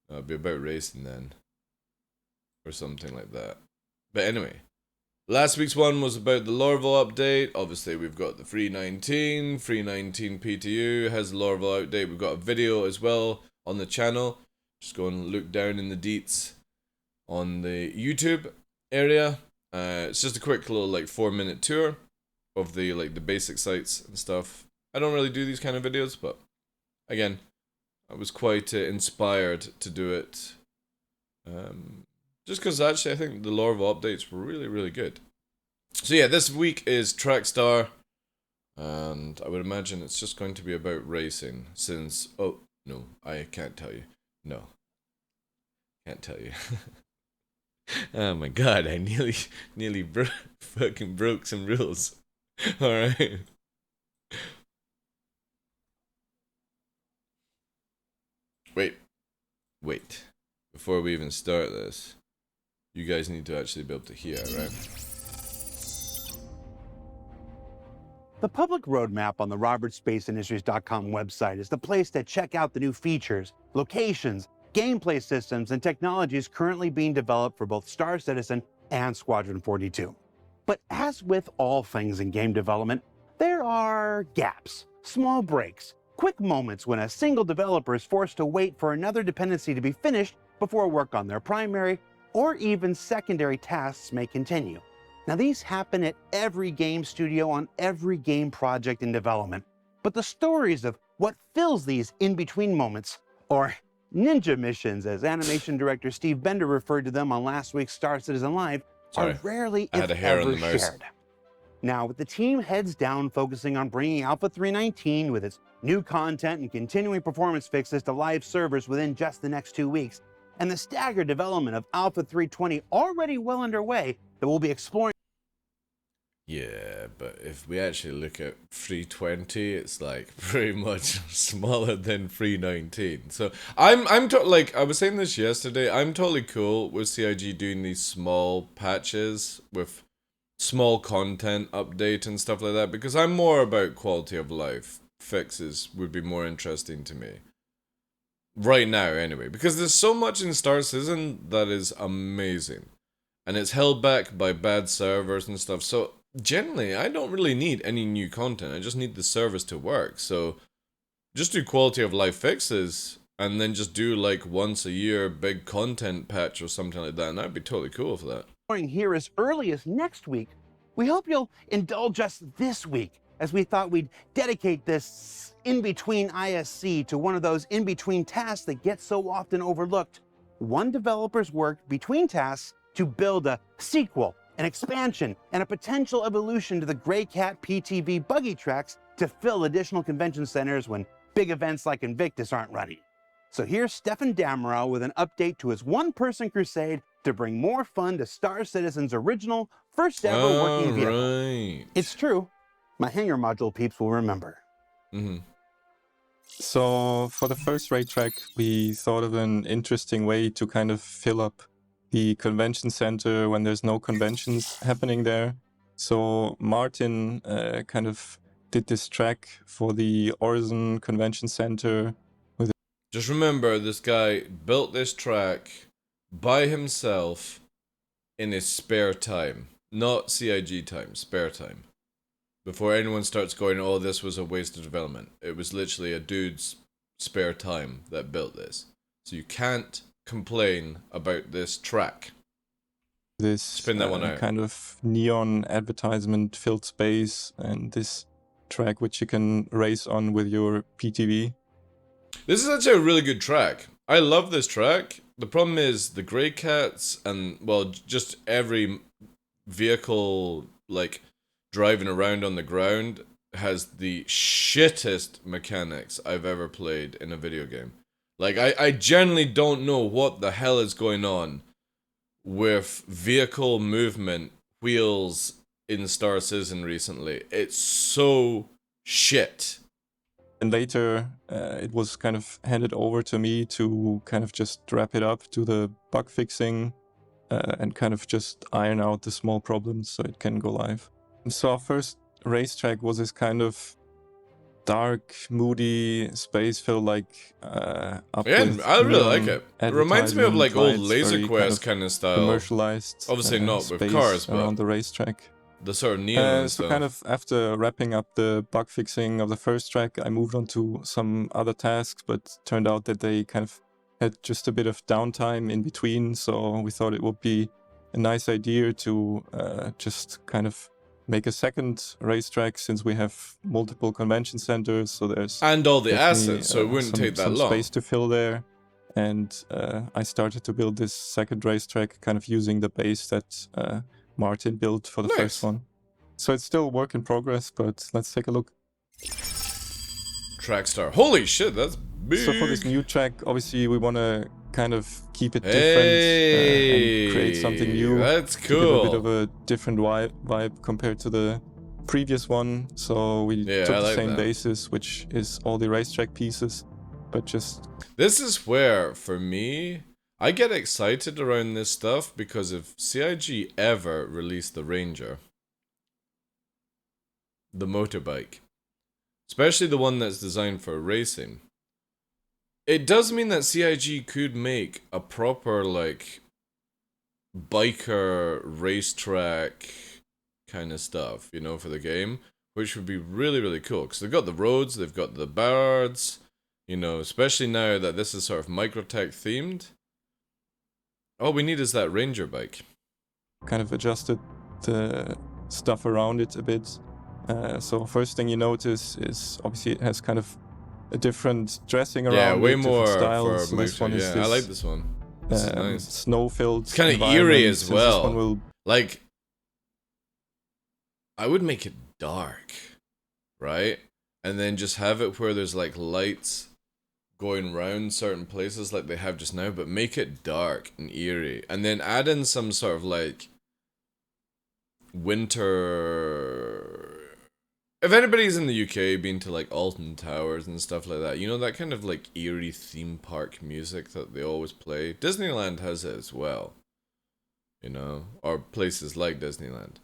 A: It'll be about racing then. Or something like that. But anyway, last week's one was about the Laravel update. Obviously, we've got the 319. 319 PTU has the Laravel update. We've got a video as well on the channel. Just go and look down in the deets on the YouTube area. It's just a quick little like 4-minute tour of the basic sites and stuff. I don't really do these kind of videos, but again, I was quite inspired to do it. Just because actually I think the Laravel updates were really, really good. So yeah, this week is Trackstar, and I would imagine it's just going to be about racing since... Oh, no, I can't tell you. No. Can't tell you. Oh my god, I nearly fucking broke some rules. Alright. Wait. Before we even start this, you guys need to actually be able to hear, right?
B: The public roadmap on the RobertSpaceIndustries.com website is the place to check out the new features, locations, gameplay systems, and technologies currently being developed for both Star Citizen and Squadron 42. But as with all things in game development, there are gaps, small breaks, quick moments when a single developer is forced to wait for another dependency to be finished before work on their primary or even secondary tasks may continue. Now, these happen at every game studio on every game project in development, but the stories of what fills these in-between moments, or ninja missions, as animation director Steve Bender referred to them on last week's Star Citizen Live, are rarely, if ever, shared. Now, with the team heads down focusing on bringing Alpha 319 with its new content and continuing performance fixes to live servers within just the next 2 weeks, and the staggered development of Alpha 320 already well underway that we'll be exploring.
A: Yeah, but if we actually look at 320, it's like pretty much smaller than 319. So like I was saying this yesterday, I'm totally cool with CIG doing these small patches with small content update and stuff like that, because I'm more about quality of life. Fixes would be more interesting to me. Right now, anyway, because there's so much in Star Citizen that is amazing. And it's held back by bad servers and stuff, so generally, I don't really need any new content. I just need the servers to work. So just do quality of life fixes and then just do like once a year big content patch or something like that. And I'd be totally cool for that.
B: Here as early as next week. We hope you'll indulge us this week, as we thought we'd dedicate this in-between ISC to one of those in-between tasks that get so often overlooked. One developer's work between tasks to build a sequel, an expansion, and a potential evolution to the Grey Cat PTV buggy tracks to fill additional convention centers when big events like Invictus aren't running. So here's Stefan Damrow with an update to his one-person crusade to bring more fun to Star Citizen's original, first-ever working vehicle. It's true. My hangar module peeps will remember.
C: So for the first raid track, we thought of an interesting way to kind of fill up the convention center when there's no conventions happening there. So Martin kind of did this track for the Orison Convention Center.
A: Just remember, this guy built this track by himself in his spare time. Not CIG time, spare time. Before anyone starts going, oh, this was a waste of development. It was literally a dude's spare time that built this. So you can't complain about this track.
C: This
A: Spin that one out.
C: kind of neon advertisement filled space, and this track which you can race on with your PTV.
A: This is actually a really good track. I love this track. The problem is the Grey Cats and, well, just every vehicle, like, driving around on the ground has the shittest mechanics I've ever played in a video game. Like, I generally don't know what the hell is going on with vehicle movement wheels in Star Citizen recently. It's so shit.
C: And later, it was kind of handed over to me to kind of just wrap it up, do the bug fixing, and kind of just iron out the small problems so it can go live. And so our first racetrack was this kind of dark, moody space, felt like up
A: Yeah,
C: with
A: I really
C: neon
A: like it. It reminds me of like old
C: advertisement
A: Laser
C: lights,
A: Quest
C: very
A: kind of style.
C: commercialized.
A: Obviously not with
C: space
A: cars, but
C: around the racetrack.
A: The sort of neon and
C: So
A: stuff.
C: kind of after wrapping up the bug fixing of the first track, I moved on to some other tasks, but turned out that they kind of had just a bit of downtime in between. So we thought it would be a nice idea to just kind of make a second racetrack, since we have multiple convention centers. So there's
A: And all the
C: definitely,
A: assets, so it wouldn't take that
C: some
A: long.
C: space to fill there. And I started to build this second racetrack, kind of using the base that Martin built for the
A: Nice.
C: first one. So it's still work in progress, but let's take a look.
A: Trackstar. Holy shit, that's big.
C: So for this new track, obviously we want to kind of keep it different and create something new.
A: That's
C: To give a
A: cool.
C: bit of a different vibe compared to the previous one. So we
A: Yeah,
C: took
A: I
C: the
A: like
C: same
A: that.
C: basis, which is all the racetrack pieces, but just
A: This is where, for me, I get excited around this stuff because if CIG ever released the Ranger, the motorbike, especially the one that's designed for racing, it does mean that CIG could make a proper, like, biker racetrack kind of stuff, you know, for the game, which would be really, really cool. Because they've got the roads, they've got the birds, you know, especially now that this is sort of Microtech themed. All we need is that Ranger bike.
C: kind of adjusted the stuff around it a bit. So first thing you notice is obviously it has kind of a different dressing around
A: Yeah, way
C: it,
A: more
C: different styles.
A: for
C: So this one is
A: yeah,
C: this,
A: I like this one. This is nice.
C: snow-filled.
A: It's kinda eerie
C: environment,
A: as
C: since
A: well.
C: This one will
A: Like, I would make it dark, right? And then just have it where there's like lights going round certain places like they have just now, but make it dark and eerie. And then add in some sort of like winter. If anybody's in the UK been to like Alton Towers and stuff like that, you know, that kind of like eerie theme park music that they always play. Disneyland has it as well, you know, or places like Disneyland.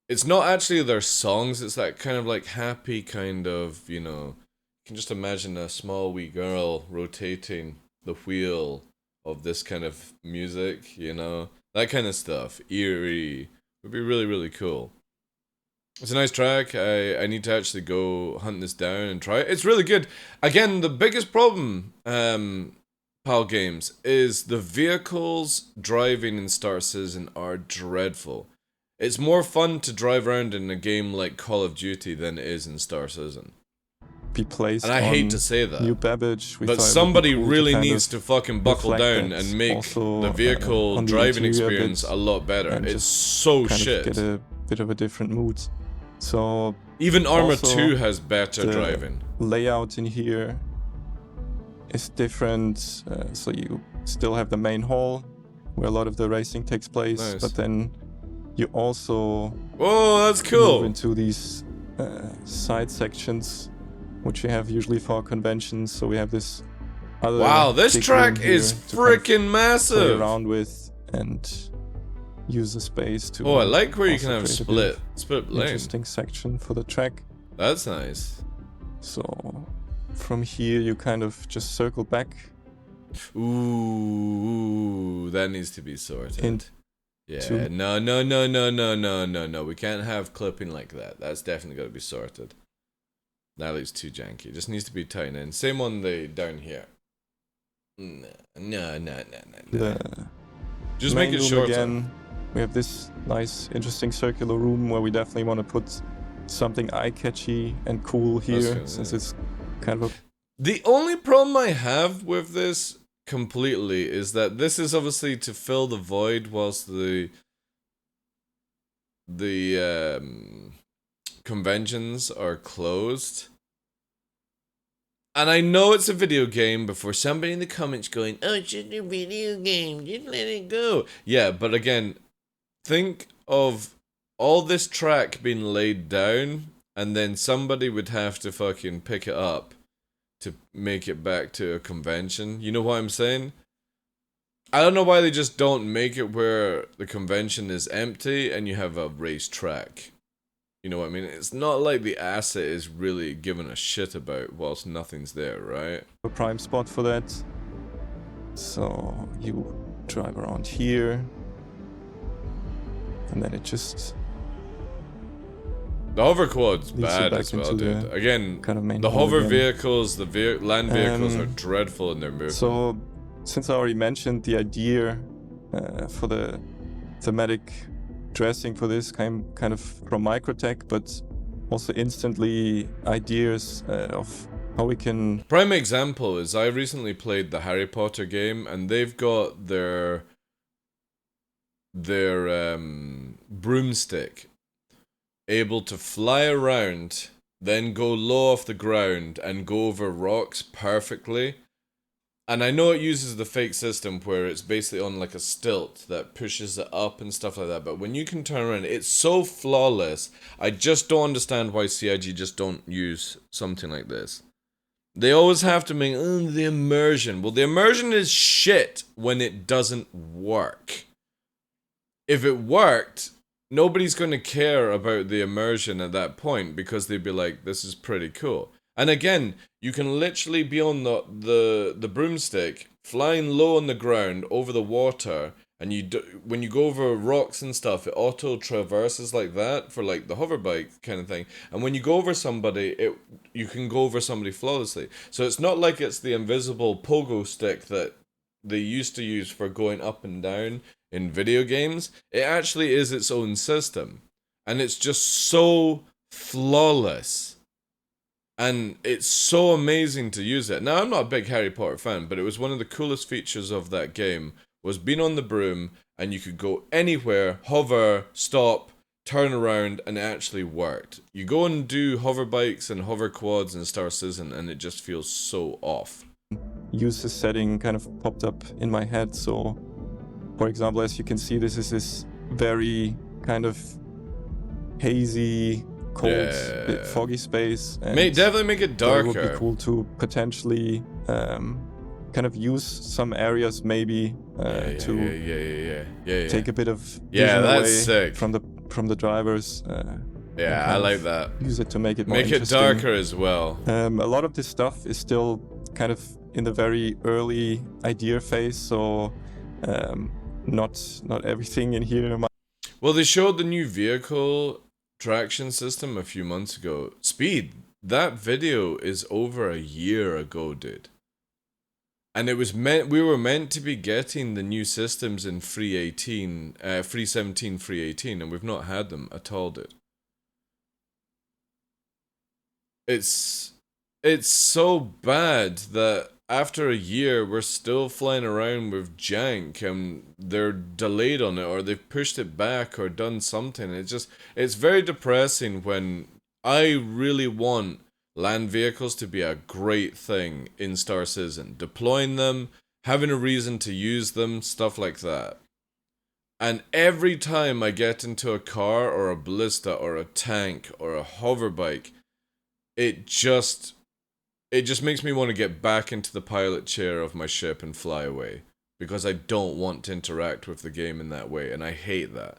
A: It's not actually their songs, it's that kind of like happy kind of, you know, you can just imagine a small wee girl rotating the wheel of this kind of music, you know, that kind of stuff. Eerie. Would be really, really cool. It's a nice track. I need to actually go hunt this down and try it. It's really good. Again, the biggest problem, PAL Games, is the vehicles driving in Star Citizen are dreadful. It's more fun to drive around in a game like Call of Duty than it is in Star Citizen.
C: be placed
A: And I
C: on
A: hate to say that.
C: New Babbage. We
A: But
C: thought it would be
A: somebody
C: cool
A: really
C: kind
A: needs
C: of
A: to fucking buckle
C: reflect
A: down
C: that
A: and make
C: also,
A: the vehicle
C: on the
A: driving
C: interior
A: experience
C: bit
A: a lot better.
C: and
A: It's
C: just
A: so
C: kind
A: shit.
C: of get a bit of a different mood. So
A: Even Arma
C: also
A: 2 has better
C: the
A: driving.
C: layout in here is different. So you still have the main hall where a lot of the racing takes place,
A: Nice.
C: but then you also
A: Oh, that's
C: move
A: cool.
C: into these side sections, which you have usually for conventions. So we have this other
A: Wow, this
C: big
A: track
C: room here
A: is
C: to kind of
A: freaking
C: play
A: massive.
C: around with and use the space to
A: Oh, I like where you
C: also
A: can have
C: create a bit
A: split
C: of
A: lane.
C: interesting section for the track.
A: That's nice.
C: So from here you kind of just circle back
A: Ooh, that needs to be sorted. Yeah, no. We can't have clipping like that. That's definitely got to be sorted. That looks too janky. It just needs to be tightened in. Same on the down here. No.
C: The
A: Just
C: main
A: make it
C: room
A: shorter.
C: again. We have this nice, interesting circular room where we definitely want to put something eye-catchy and cool here, since it's kind of a...
A: The only problem I have with this completely is that this is obviously to fill the void whilst the conventions are closed. And I know it's a video game, but for somebody in the comments going, oh, it's just a video game, just let it go. Yeah, but again, think of all this track being laid down, and then somebody would have to fucking pick it up to make it back to a convention. You know what I'm saying? I don't know why they just don't make it where the convention is empty and you have a racetrack. You know what I mean? It's not like the asset is really given a shit about whilst nothing's there, right?
C: a prime spot for that. So you drive around here, and then it just...
A: The hover quad's
C: leads you
A: bad
C: back
A: as well,
C: into
A: dude.
C: the
A: Again,
C: kind of main
A: the
C: hall
A: hover
C: again.
A: vehicles, the land vehicles are dreadful in their movement.
C: So, since I already mentioned the idea for the thematic dressing for this kind of from Microtech, but also instantly ideas of how we can...
A: Prime example is I recently played the Harry Potter game, and they've got their broomstick able to fly around, then go low off the ground and go over rocks perfectly. And I know it uses the fake system where it's basically on like a stilt that pushes it up and stuff like that, but when you can turn around, it's so flawless. I just don't understand why CIG just don't use something like this. They always have to make the immersion. Well, the immersion is shit when it doesn't work. If it worked, nobody's going to care about the immersion at that point because they'd be like, this is pretty cool. And again, you can literally be on the broomstick, flying low on the ground over the water, and when you go over rocks and stuff, it auto traverses like that for like the hover bike kind of thing. And when you go over somebody, you can go over somebody flawlessly. So it's not like it's the invisible pogo stick that they used to use for going up and down in video games. It actually is its own system, and it's just so flawless. And it's so amazing to use it. Now, I'm not a big Harry Potter fan, but it was one of the coolest features of that game was being on the broom, and you could go anywhere, hover, stop, turn around, and it actually worked. You go and do hover bikes and hover quads in Star Citizen, and it just feels so off.
C: Use this setting kind of popped up in my head. So, for example, as you can see, this is this very kind of hazy, cold, bit foggy space. And
A: Definitely make it darker.
C: It would be cool to potentially kind of use some areas maybe to take a bit of vision
A: that's
C: away
A: sick.
C: from the drivers.
A: I like that.
C: Use it to make it more
A: Make it
C: interesting.
A: darker as well.
C: A lot of this stuff is still kind of in the very early idea phase, so not everything in here.
A: Well, they showed the new vehicle traction system a few months ago. Speed, that video is over a year ago, dude. And we were meant to be getting the new systems in free 17, free 18, and we've not had them at all, dude. It's so bad that after a year we're still flying around with jank and they're delayed on it or they've pushed it back or done something. It's very depressing when I really want land vehicles to be a great thing in Star Citizen. Deploying them, having a reason to use them, stuff like that. And every time I get into a car or a ballista or a tank or a hover bike, it just makes me want to get back into the pilot chair of my ship and fly away. Because I don't want to interact with the game in that way, and I hate that.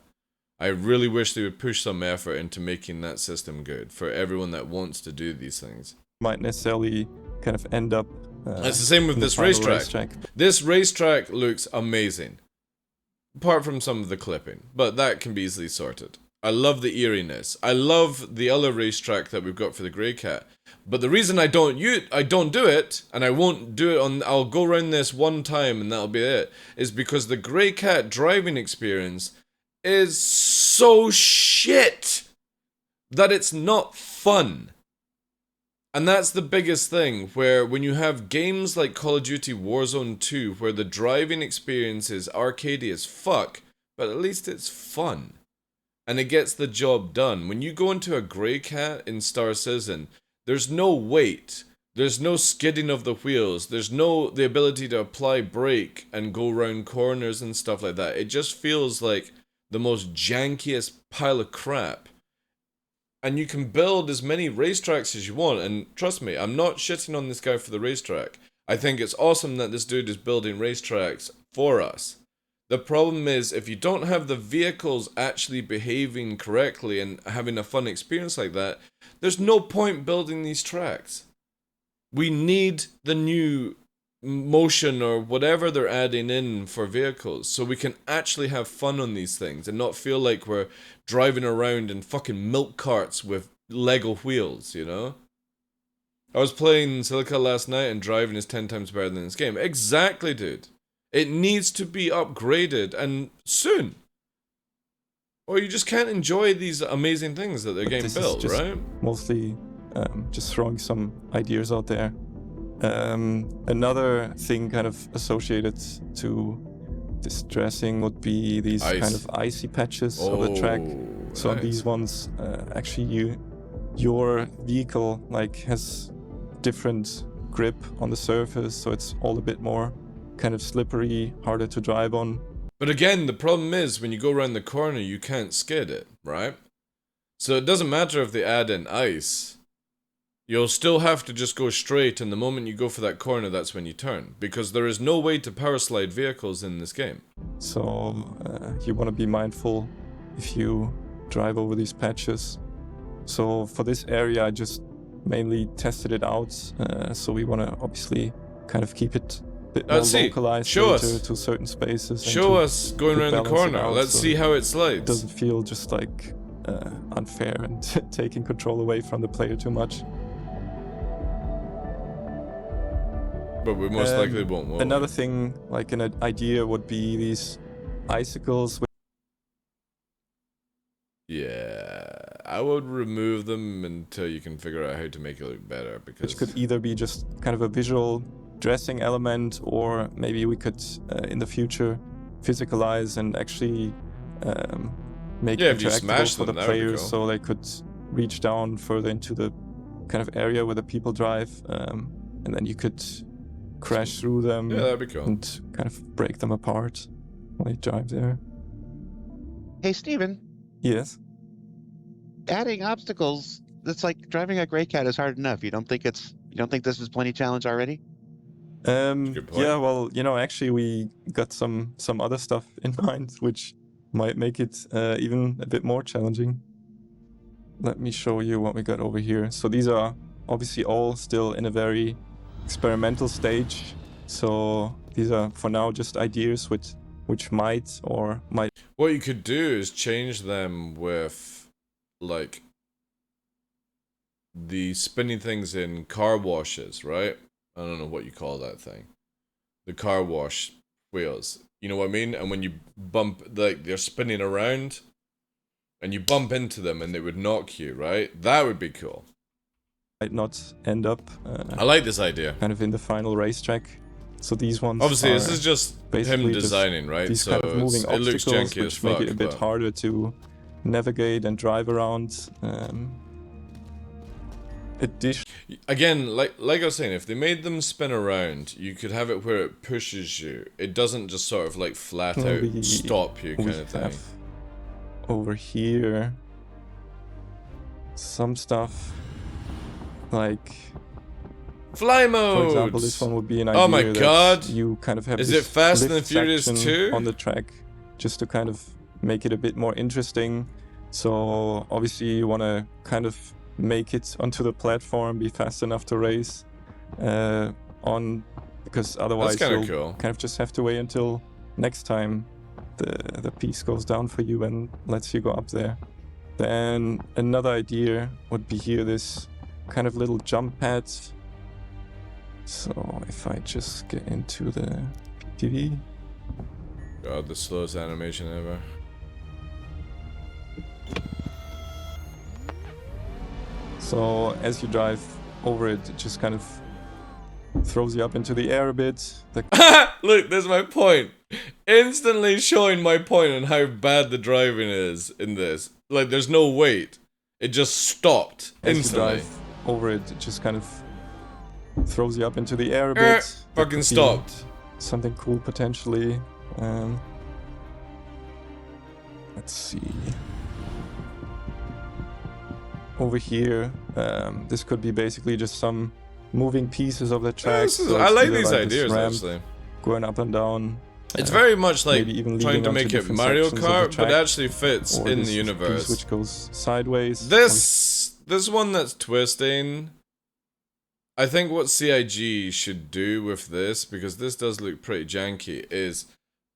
A: I really wish they would push some effort into making that system good for everyone that wants to do these things.
C: Might necessarily kind of end up...
A: It's the same with this racetrack. This racetrack looks amazing. Apart from some of the clipping, but that can be easily sorted. I love the eeriness. I love the other racetrack that we've got for the Grey Cat. But the reason I don't do it, and I won't do it on, I'll go around this one time and that'll be it, is because the Grey Cat driving experience is so shit that it's not fun. And that's the biggest thing, where when you have games like Call of Duty Warzone 2, where the driving experience is arcadey as fuck, but at least it's fun. And it gets the job done. When you go into a Grey Cat in Star Citizen, there's no weight. There's no skidding of the wheels. There's no the ability to apply brake and go around corners and stuff like that. It just feels like the most jankiest pile of crap. And you can build as many racetracks as you want. And trust me, I'm not shitting on this guy for the racetrack. I think it's awesome that this dude is building racetracks for us. The problem is, if you don't have the vehicles actually behaving correctly and having a fun experience like that, there's no point building these tracks. We need the new motion or whatever they're adding in for vehicles so we can actually have fun on these things and not feel like we're driving around in fucking milk carts with Lego wheels, you know? I was playing Silica last night and driving is 10 times better than this game. Exactly, dude. It needs to be upgraded, and soon. Or you just can't enjoy these amazing things that they're getting built, right?
C: Mostly just throwing some ideas out there. Another thing kind of associated to this dressing would be these kind of icy patches of the track. So on these ones, actually your vehicle like has different grip on the surface, so it's all a bit more kind of slippery, harder to drive on.
A: But again, the problem is when you go around the corner, you can't skid it, right? So it doesn't matter if they add in ice. You'll still have to just go straight, and the moment you go for that corner, that's when you turn. Because there is no way to power slide vehicles in this game.
C: So you want to be mindful if you drive over these patches. So for this area, I just mainly tested it out. So we want to obviously kind of keep it bit more localized to certain spaces.
A: Show us going around the corner. Let's see how it slides.
C: It doesn't feel just like unfair and taking control away from the player too much.
A: But we most likely won't.
C: Another thing, like an idea, would be these icicles.
A: Yeah, I would remove them until you can figure out how to make it look better. Because
C: which could either be just kind of a visual dressing element, or maybe we could in the future physicalize and actually make it interactable for the players, so they could reach down further into the kind of area where the people drive, and then you could crash through them.
A: Yeah, that'd be cool.
C: And kind of break them apart while you drive there.
B: Hey, Steven.
C: Yes?
B: Adding obstacles, it's like driving a Grey Cat is hard enough. You don't think this is plenty challenge already?
C: Yeah, well, you know, actually we got some other stuff in mind which might make it even a bit more challenging. Let me show you what we got over here. So these are obviously all still in a very experimental stage. So these are for now just ideas which might or might.
A: What you could do is change them with like the spinning things in car washes, right? I don't know what you call that thing. The car wash wheels. You know what I mean? And when you bump, like, they're spinning around, and you bump into them and they would knock you, right? That would be cool.
C: Might not end up.
A: I like this idea.
C: Kind of in the final racetrack. So these ones.
A: Obviously, this is just him designing, right?
C: These
A: so
C: kind of moving
A: it looks janky as fuck.
C: Make it a bit harder to navigate and drive around.
A: Again, like I was saying, if they made them spin around, you could have it where it pushes you. It doesn't just sort of like flat out stop you kind of thing.
C: Over here, some stuff like
A: fly mode.
C: For example, this one would be an idea.
A: Oh my god!
C: You kind of have.
A: Is it Fast and the Furious 2
C: on the track, just to kind of make it a bit more interesting. So obviously you want to kind of make it onto the platform, be fast enough to race on, because otherwise you'll kind of just have to wait until next time the piece goes down for you and lets you go up there. Then another idea would be here, this kind of little jump pad. So if I just get into the PTV.
A: God, the slowest animation ever.
C: So as you drive over it, it just kind of throws you up into the air a bit.
A: Look, there's my point. Instantly showing my point on how bad the driving is in this. Like, there's no wait. It just stopped
C: As you
A: instantly.
C: drive over it, it just kind of throws you up into the air a bit. That
A: Fucking
C: could be
A: stopped.
C: Something cool potentially. Let's see. Over here, this could be basically just some moving pieces of the track. So
A: I
C: it's
A: like
C: either
A: these
C: this
A: ideas,
C: ramp
A: actually.
C: Going up and down.
A: It's very much like
C: maybe even
A: trying
C: leading
A: to
C: onto
A: make it
C: different
A: Mario
C: sections of the
A: Kart, but
C: track,
A: it actually fits
C: or
A: in
C: this
A: the universe.
C: piece which goes sideways.
A: This one that's twisting, I think what CIG should do with this, because this does look pretty janky, is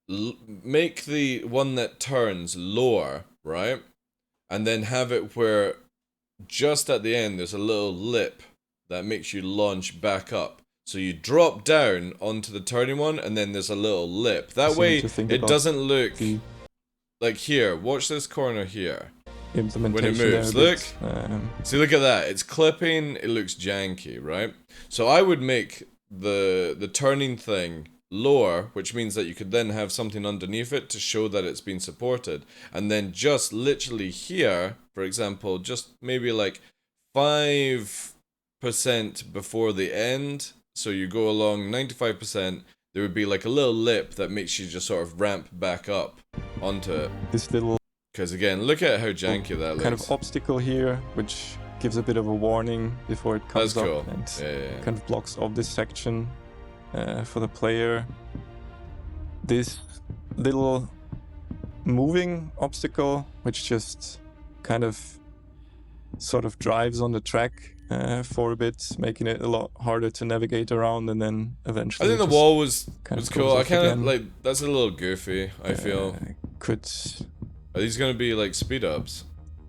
A: make the one that turns lower, right? And then have it where just at the end there's a little lip that makes you launch back up. So you drop down onto the turning one, and then there's a little lip. That way, it doesn't look like here. Watch this corner here. When it moves, look. See, look at that. It's clipping. It looks janky, right? So I would make the turning thing lower, which means that you could then have something underneath it to show that it's been supported. And then just literally here, for example, just maybe like 5% before the end. So you go along 95%, there would be like a little lip that makes you just sort of ramp back up onto it.
C: This little...
A: Because again, look at how janky that looks.
C: Kind of obstacle here, which gives a bit of a warning before it comes
A: That's cool.
C: up and
A: Yeah.
C: kind of blocks off this section for the player. This little moving obstacle, which just kind of sort of drives on the track for a bit, making it a lot harder to navigate around, and then eventually
A: I think the wall was cool. I kind of
C: again.
A: like, that's a little goofy, I feel.
C: Could
A: Are these gonna be like speed ups?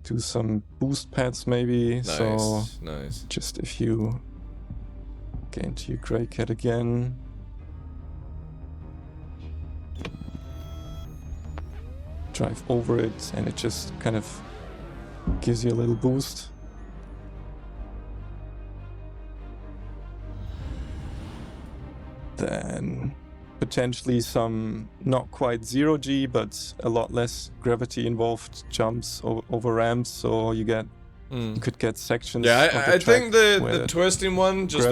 C: do some boost pads maybe.
A: Nice,
C: So
A: nice.
C: just if you get into your grey cat again. Drive over it, and it just kind of gives you a little boost. Then potentially some not quite 0G, but a lot less gravity involved jumps over ramps, so you get you could get sections.
A: Yeah, I think the twisting one just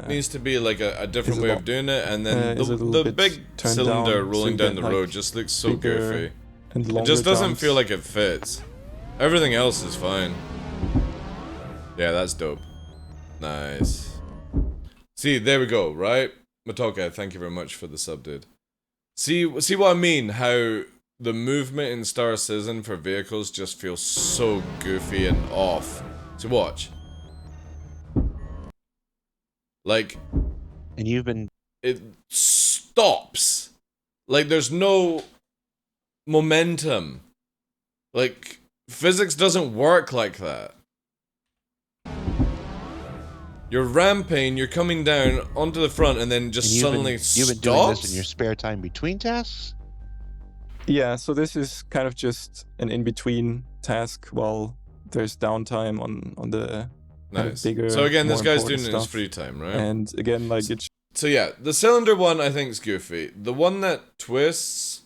A: needs to be like a different way of doing it, and then the big cylinder rolling down the road just looks so goofy. It just doesn't feel like it fits. Everything else is fine. Yeah, that's dope. Nice. See, there we go, right? Matoka, thank you very much for the sub, dude. See what I mean? How the movement in Star Citizen for vehicles just feels so goofy and off. So watch. Like...
B: And you've been...
A: It stops. Like, there's no momentum. Like, physics doesn't work like that. You're ramping, you're coming down onto the front, and then just suddenly stops?
B: You've been doing this in your spare time between tasks?
C: Yeah, so this is kind of just an in-between task while there's downtime on the
A: nice.
C: Bigger,
A: so again, this guy's doing it in his
C: stuff.
A: free time, right?
C: And again, like
A: so yeah, the cylinder one I think is goofy. The one that twists,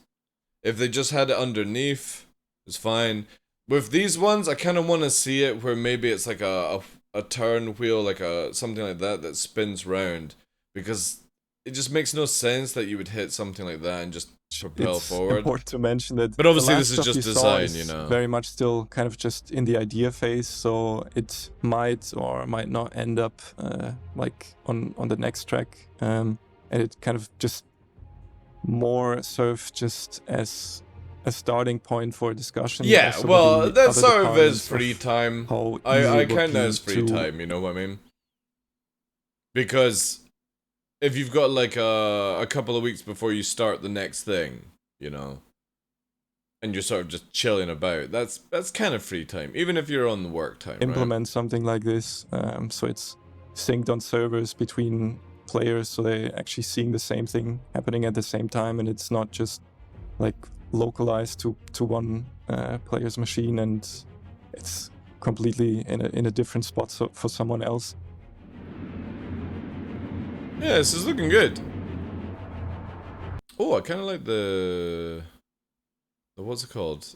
A: if they just had it underneath, is fine. With these ones, I kind of want to see it where maybe it's like a turn wheel, like something like that spins round, because it just makes no sense that you would hit something like that and just propel forward.
C: It's important to mention that.
A: But obviously, this is just design, you know.
C: Very much still kind of just in the idea phase, so it might or might not end up like on the next track, and it kind of just more serve just as a starting point for discussion.
A: Yeah, well, that sort of is free time. I count that as free time, you know what I mean? Because if you've got like a couple of weeks before you start the next thing, you know, and you're sort of just chilling about, that's kind of free time, even if you're on the work time,
C: Implement something like this, so it's synced on servers between players, so they're actually seeing the same thing happening at the same time, and it's not just like localized to one player's machine, and it's completely in a different spot for someone else.
A: Yeah, this is looking good. Oh, I kind of like the what's it called?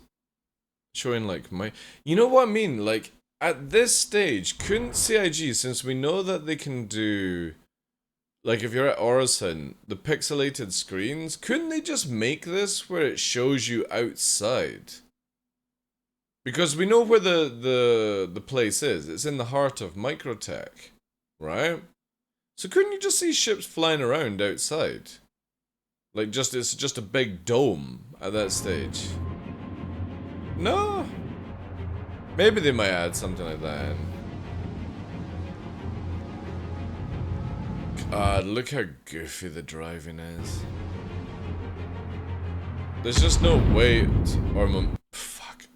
A: Showing like my, you know what I mean? Like at this stage, couldn't CIG, since we know that they can do, like if you're at Orison, the pixelated screens, couldn't they just make this where it shows you outside? Because we know where the place is. It's in the heart of Microtech, right? So couldn't you just see ships flying around outside? Like it's just a big dome at that stage. No. Maybe they might add something like that in. God, look how goofy the driving is. There's just no weight or fuck.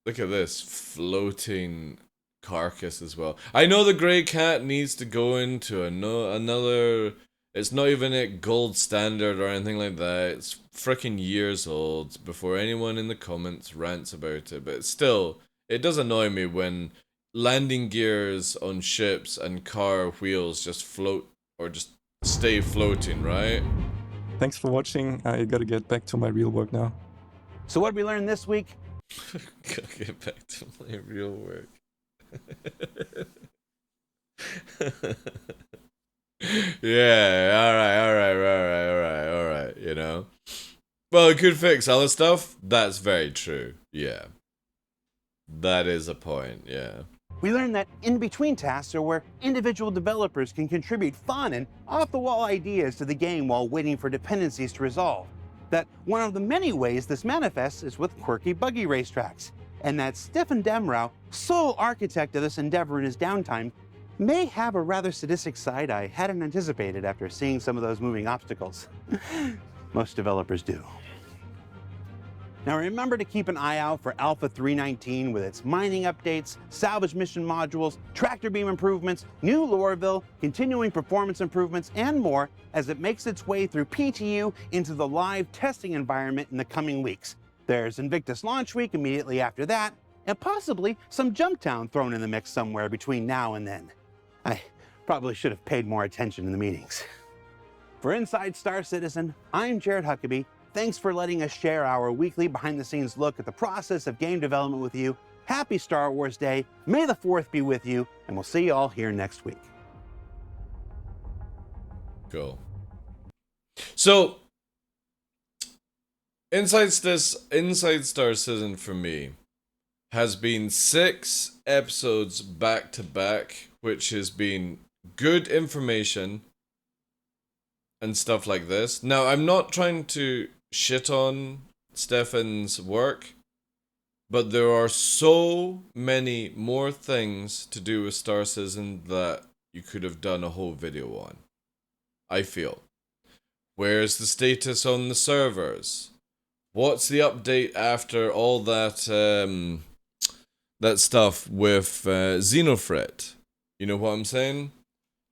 A: Look at this floating carcass as well. I know the Grey Cat needs to go into another. It's not even at gold standard or anything like that. It's freaking years old before anyone in the comments rants about it. But still, it does annoy me when landing gears on ships and car wheels just float or just stay floating, right?
C: Thanks for watching. I gotta get back to my real work now.
B: So what did we learn this week?
A: Gotta get back to my real work. Yeah, alright, you know. Well, it could fix other stuff. That's very true. Yeah. That is a point, yeah.
B: We learned that in-between tasks are where individual developers can contribute fun and off-the-wall ideas to the game while waiting for dependencies to resolve. That one of the many ways this manifests is with quirky buggy racetracks. And that Stefan Demrau, sole architect of this endeavor in his downtime, may have a rather sadistic side I hadn't anticipated after seeing some of those moving obstacles. Most developers do. Now remember to keep an eye out for Alpha 319 with its mining updates, salvage mission modules, tractor beam improvements, new Loreville, continuing performance improvements, and more as it makes its way through PTU into the live testing environment in the coming weeks. There's Invictus Launch Week immediately after that, and possibly some Jumptown thrown in the mix somewhere between now and then. I probably should have paid more attention in the meetings. For Inside Star Citizen, I'm Jared Huckabee. Thanks for letting us share our weekly behind-the-scenes look at the process of game development with you. Happy Star Wars Day. May the 4th be with you, and we'll see you all here next week.
A: Cool. So, Inside Star Citizen for me has been 6 episodes back to back, which has been good information and stuff like this. Now, I'm not trying to shit on Stefan's work, but there are so many more things to do with Star Citizen that you could have done a whole video on, I feel. Where's the status on the servers? What's the update after all that that stuff with Xenofret? You know what I'm saying?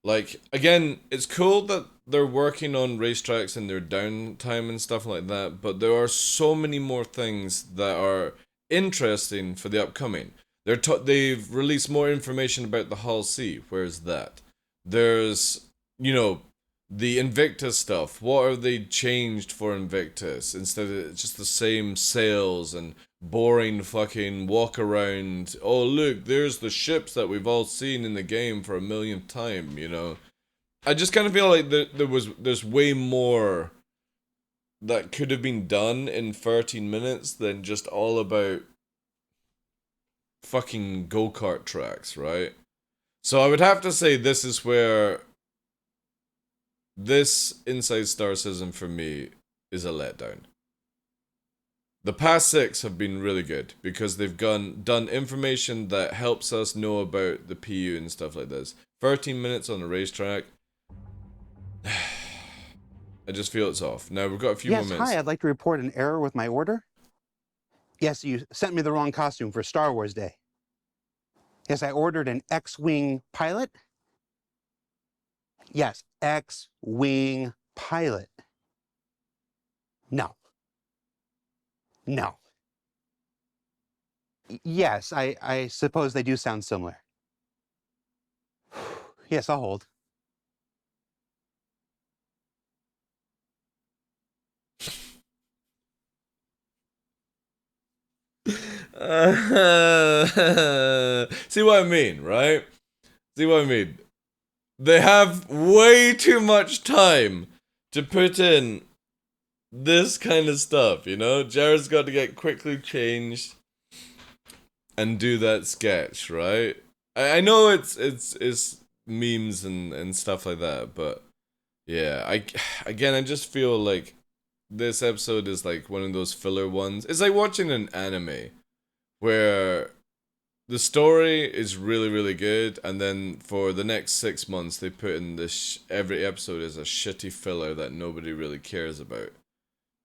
A: Like, again, it's cool that they're working on racetracks in their downtime and stuff like that, but there are so many more things that are interesting for the upcoming. They've released more information about the Hull C. Where's that? There's, you know, the Invictus stuff. What have they changed for Invictus? Instead of just the same sails and boring fucking walk around. Oh, look, there's the ships that we've all seen in the game for a millionth time, you know. I just kind of feel like there's way more that could have been done in 13 minutes than just all about fucking go-kart tracks, right? So I would have to say this is where this Inside Star Citizen for me is a letdown. The past 6 have been really good because they've done information that helps us know about the PU and stuff like this. 13 minutes on a racetrack. I just feel it's off. Now, we've got a few
B: Yes,
A: more minutes.
B: hi, I'd like to report an error with my order. Yes, you sent me the wrong costume for Star Wars Day. Yes, I ordered an X-Wing pilot. Yes, X-Wing pilot. No. No. Yes, I suppose they do sound similar. Yes, I'll hold.
A: See what I mean, right? See what I mean? They have way too much time to put in this kind of stuff, you know? Jared's got to get quickly changed and do that sketch, right? I know it's memes and stuff like that, but yeah, I just feel like this episode is like one of those filler ones. It's like watching an anime where the story is really, really good, and then for the next 6 months, they put in this. Every episode is a shitty filler that nobody really cares about.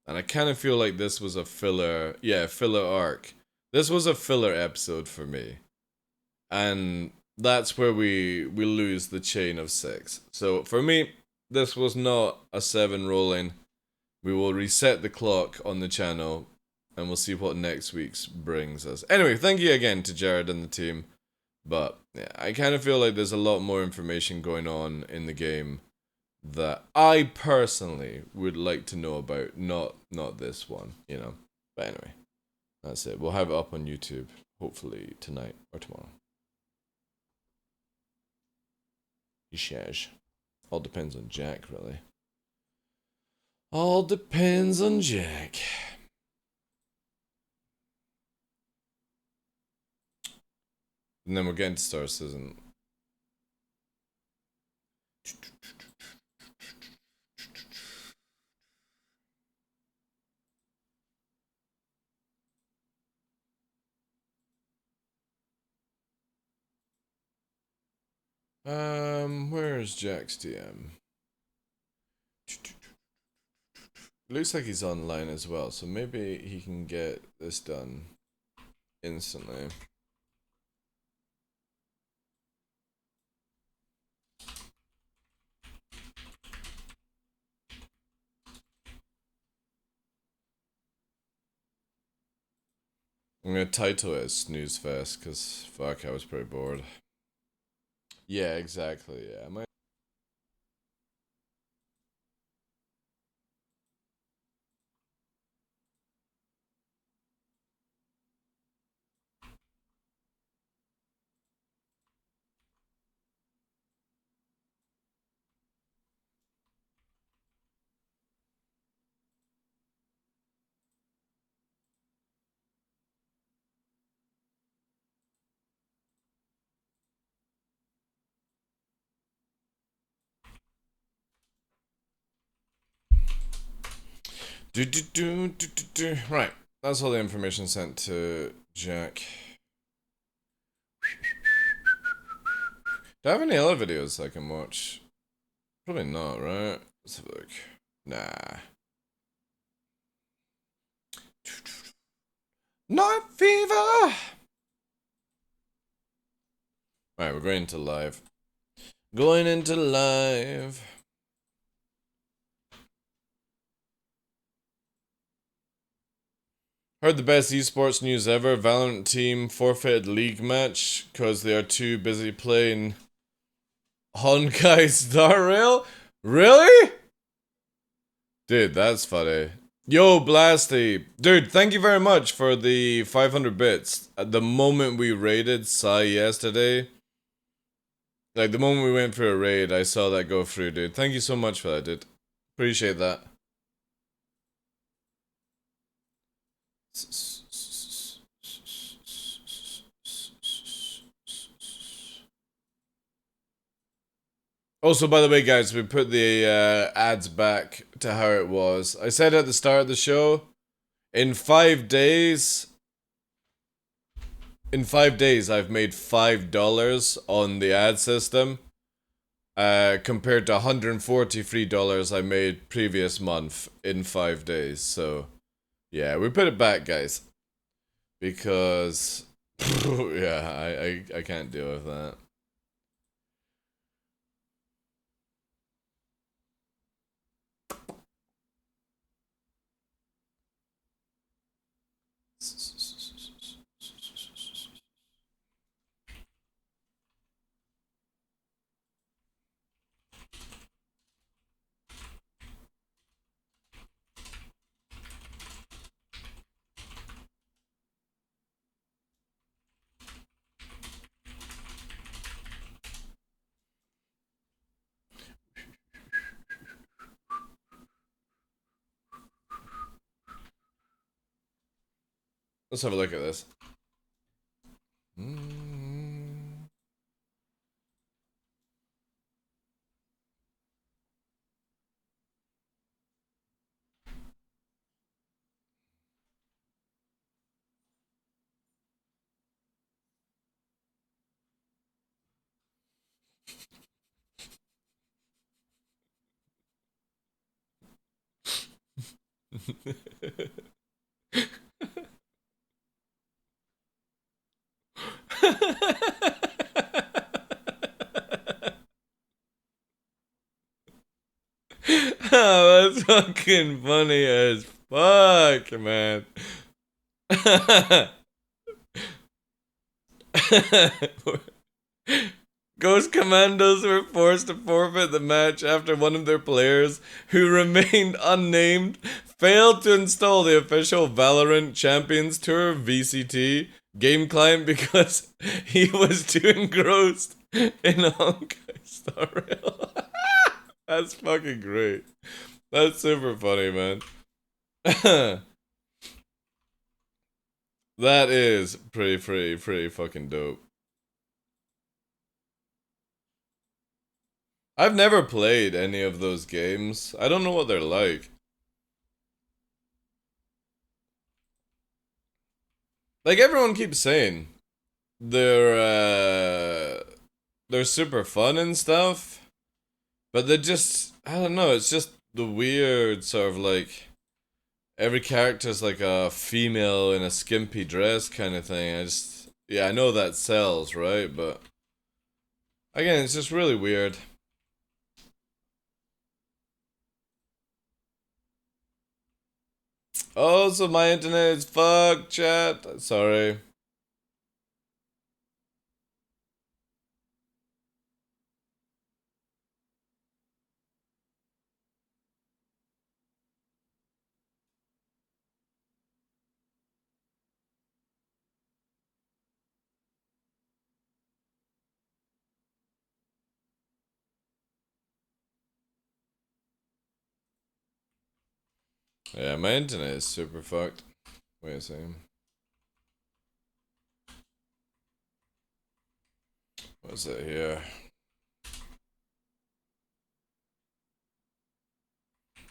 A: And I kind of feel like this was a filler. Yeah, filler arc. This was a filler episode for me. And that's where we lose the chain of 6. So for me, this was not a 7 rolling. We will reset the clock on the channel, and we'll see what next week's brings us. Anyway, thank you again to Jared and the team. But yeah, I kind of feel like there's a lot more information going on in the game that I personally would like to know about. Not this one, you know. But anyway, that's it. We'll have it up on YouTube, hopefully tonight or tomorrow. Ishash. All depends on Jack, really. All depends on Jack. And then we're getting to Star Citizen. Where's Jack's DM? Looks like he's online as well, so maybe he can get this done instantly. I'm gonna title it as Snooze Fest, cause fuck, I was pretty bored. Yeah, exactly, yeah. Right, that's all the information sent to Jack. Do I have any other videos I can watch? Probably not, right? Let's have a look. Nah. Night Fever! Alright, we're going into live. Going into live. Heard the best esports news ever. Valorant team forfeited league match because they are too busy playing Honkai Star Rail? Really? Dude, that's funny. Yo, Blasty. Dude, thank you very much for the 500 bits. At the moment we raided Sai yesterday, like the moment we went for a raid, I saw that go through, dude. Thank you so much for that, dude. Appreciate that. Also, by the way, guys, we put the ads back to how it was. I said at the start of the show, in 5 days, I've made $5 on the ad system. compared to $143 I made previous month in 5 days. So, yeah, we put it back, guys. Because, yeah, I can't deal with that. Let's have a look at this. Oh, that's fucking funny as fuck, man. Ghost Commandos were forced to forfeit the match after one of their players, who remained unnamed, failed to install the official Valorant Champions Tour (VCT) game client because he was too engrossed in Honkai Star Rail. That's fucking great. That's super funny, man. That is pretty fucking dope. I've never played any of those games. I don't know what they're like. Like everyone keeps saying, they're super fun and stuff, but they're just, I don't know. It's just the weird sort of like every character's like a female in a skimpy dress kind of thing. Yeah, I know that sells, right? But again, it's just really weird. Oh, so my internet is fucked, chat. Sorry. Yeah, my internet is super fucked. Wait a second. What's it here?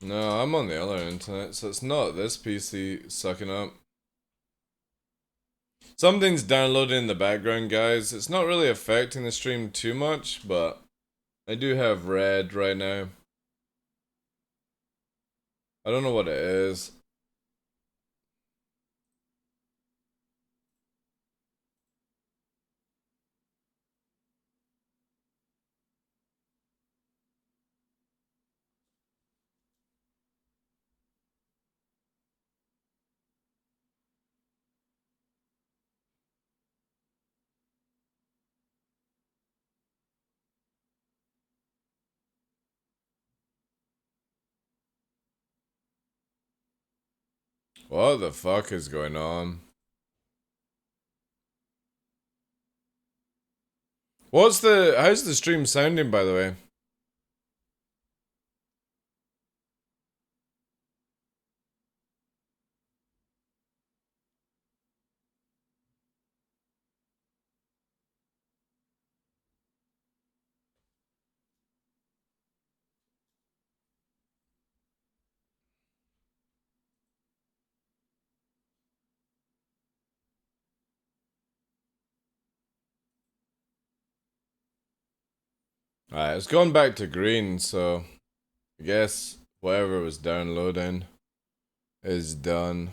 A: No, I'm on the other internet, so it's not this PC sucking up. Something's downloading in the background, guys. It's not really affecting the stream too much, but I do have red right now. I don't know what it is. What the fuck is going on? How's the stream sounding, by the way? Alright, it's gone back to green, so I guess whatever was downloading is done.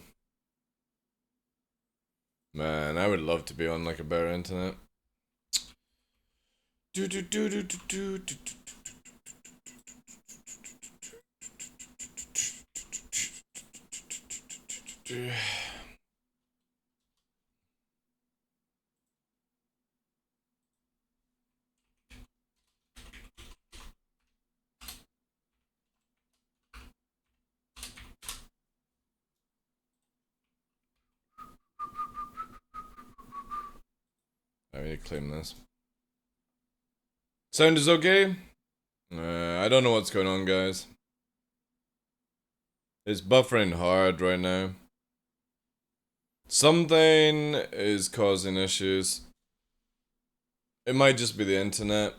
A: Man, I would love to be on like a better internet. I need to claim this. Sound is okay? I don't know what's going on, guys. It's buffering hard right now. Something is causing issues. It might just be the internet.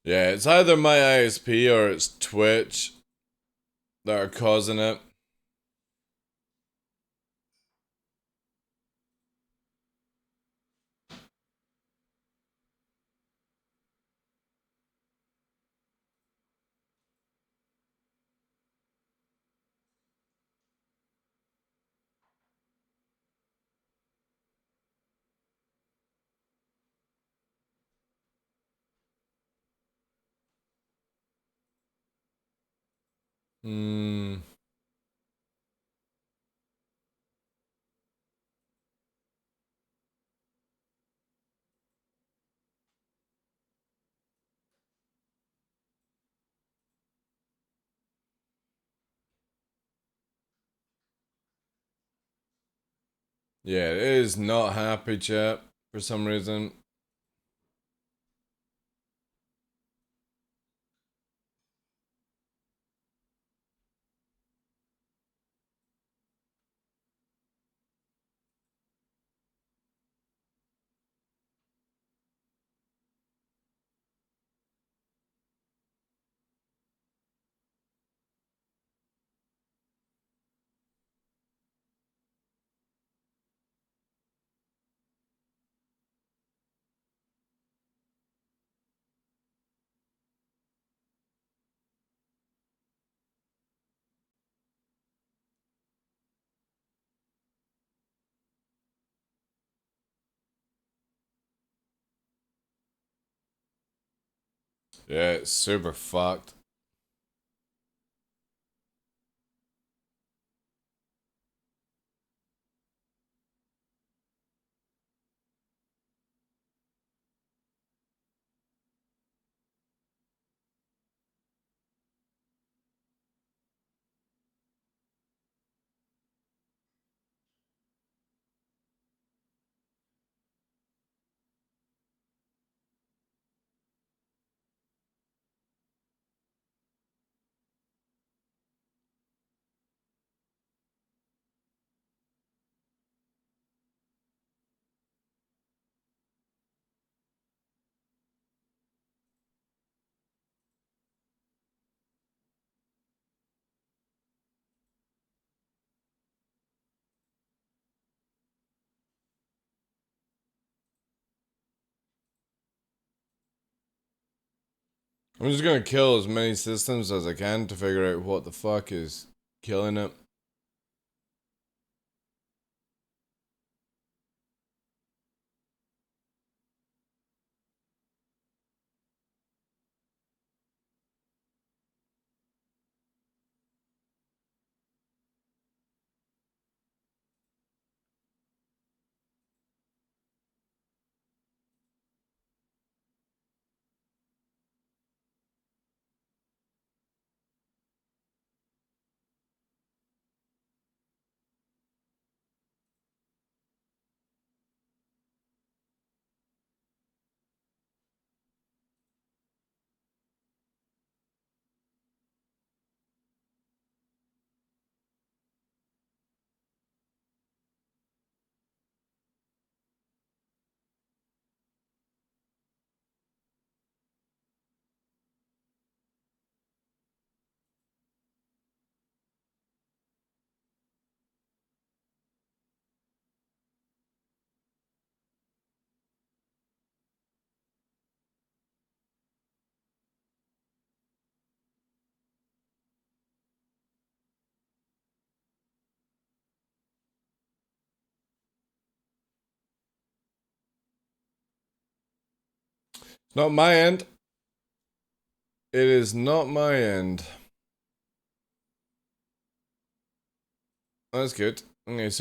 A: Yeah, it's either my ISP or it's Twitch that are causing it. Hmm. Yeah, it is not happy, chat, for some reason. Yeah, it's super fucked. I'm just gonna kill as many systems as I can to figure out what the fuck is killing it. It's not my end. It is not my end. That's good. Okay, so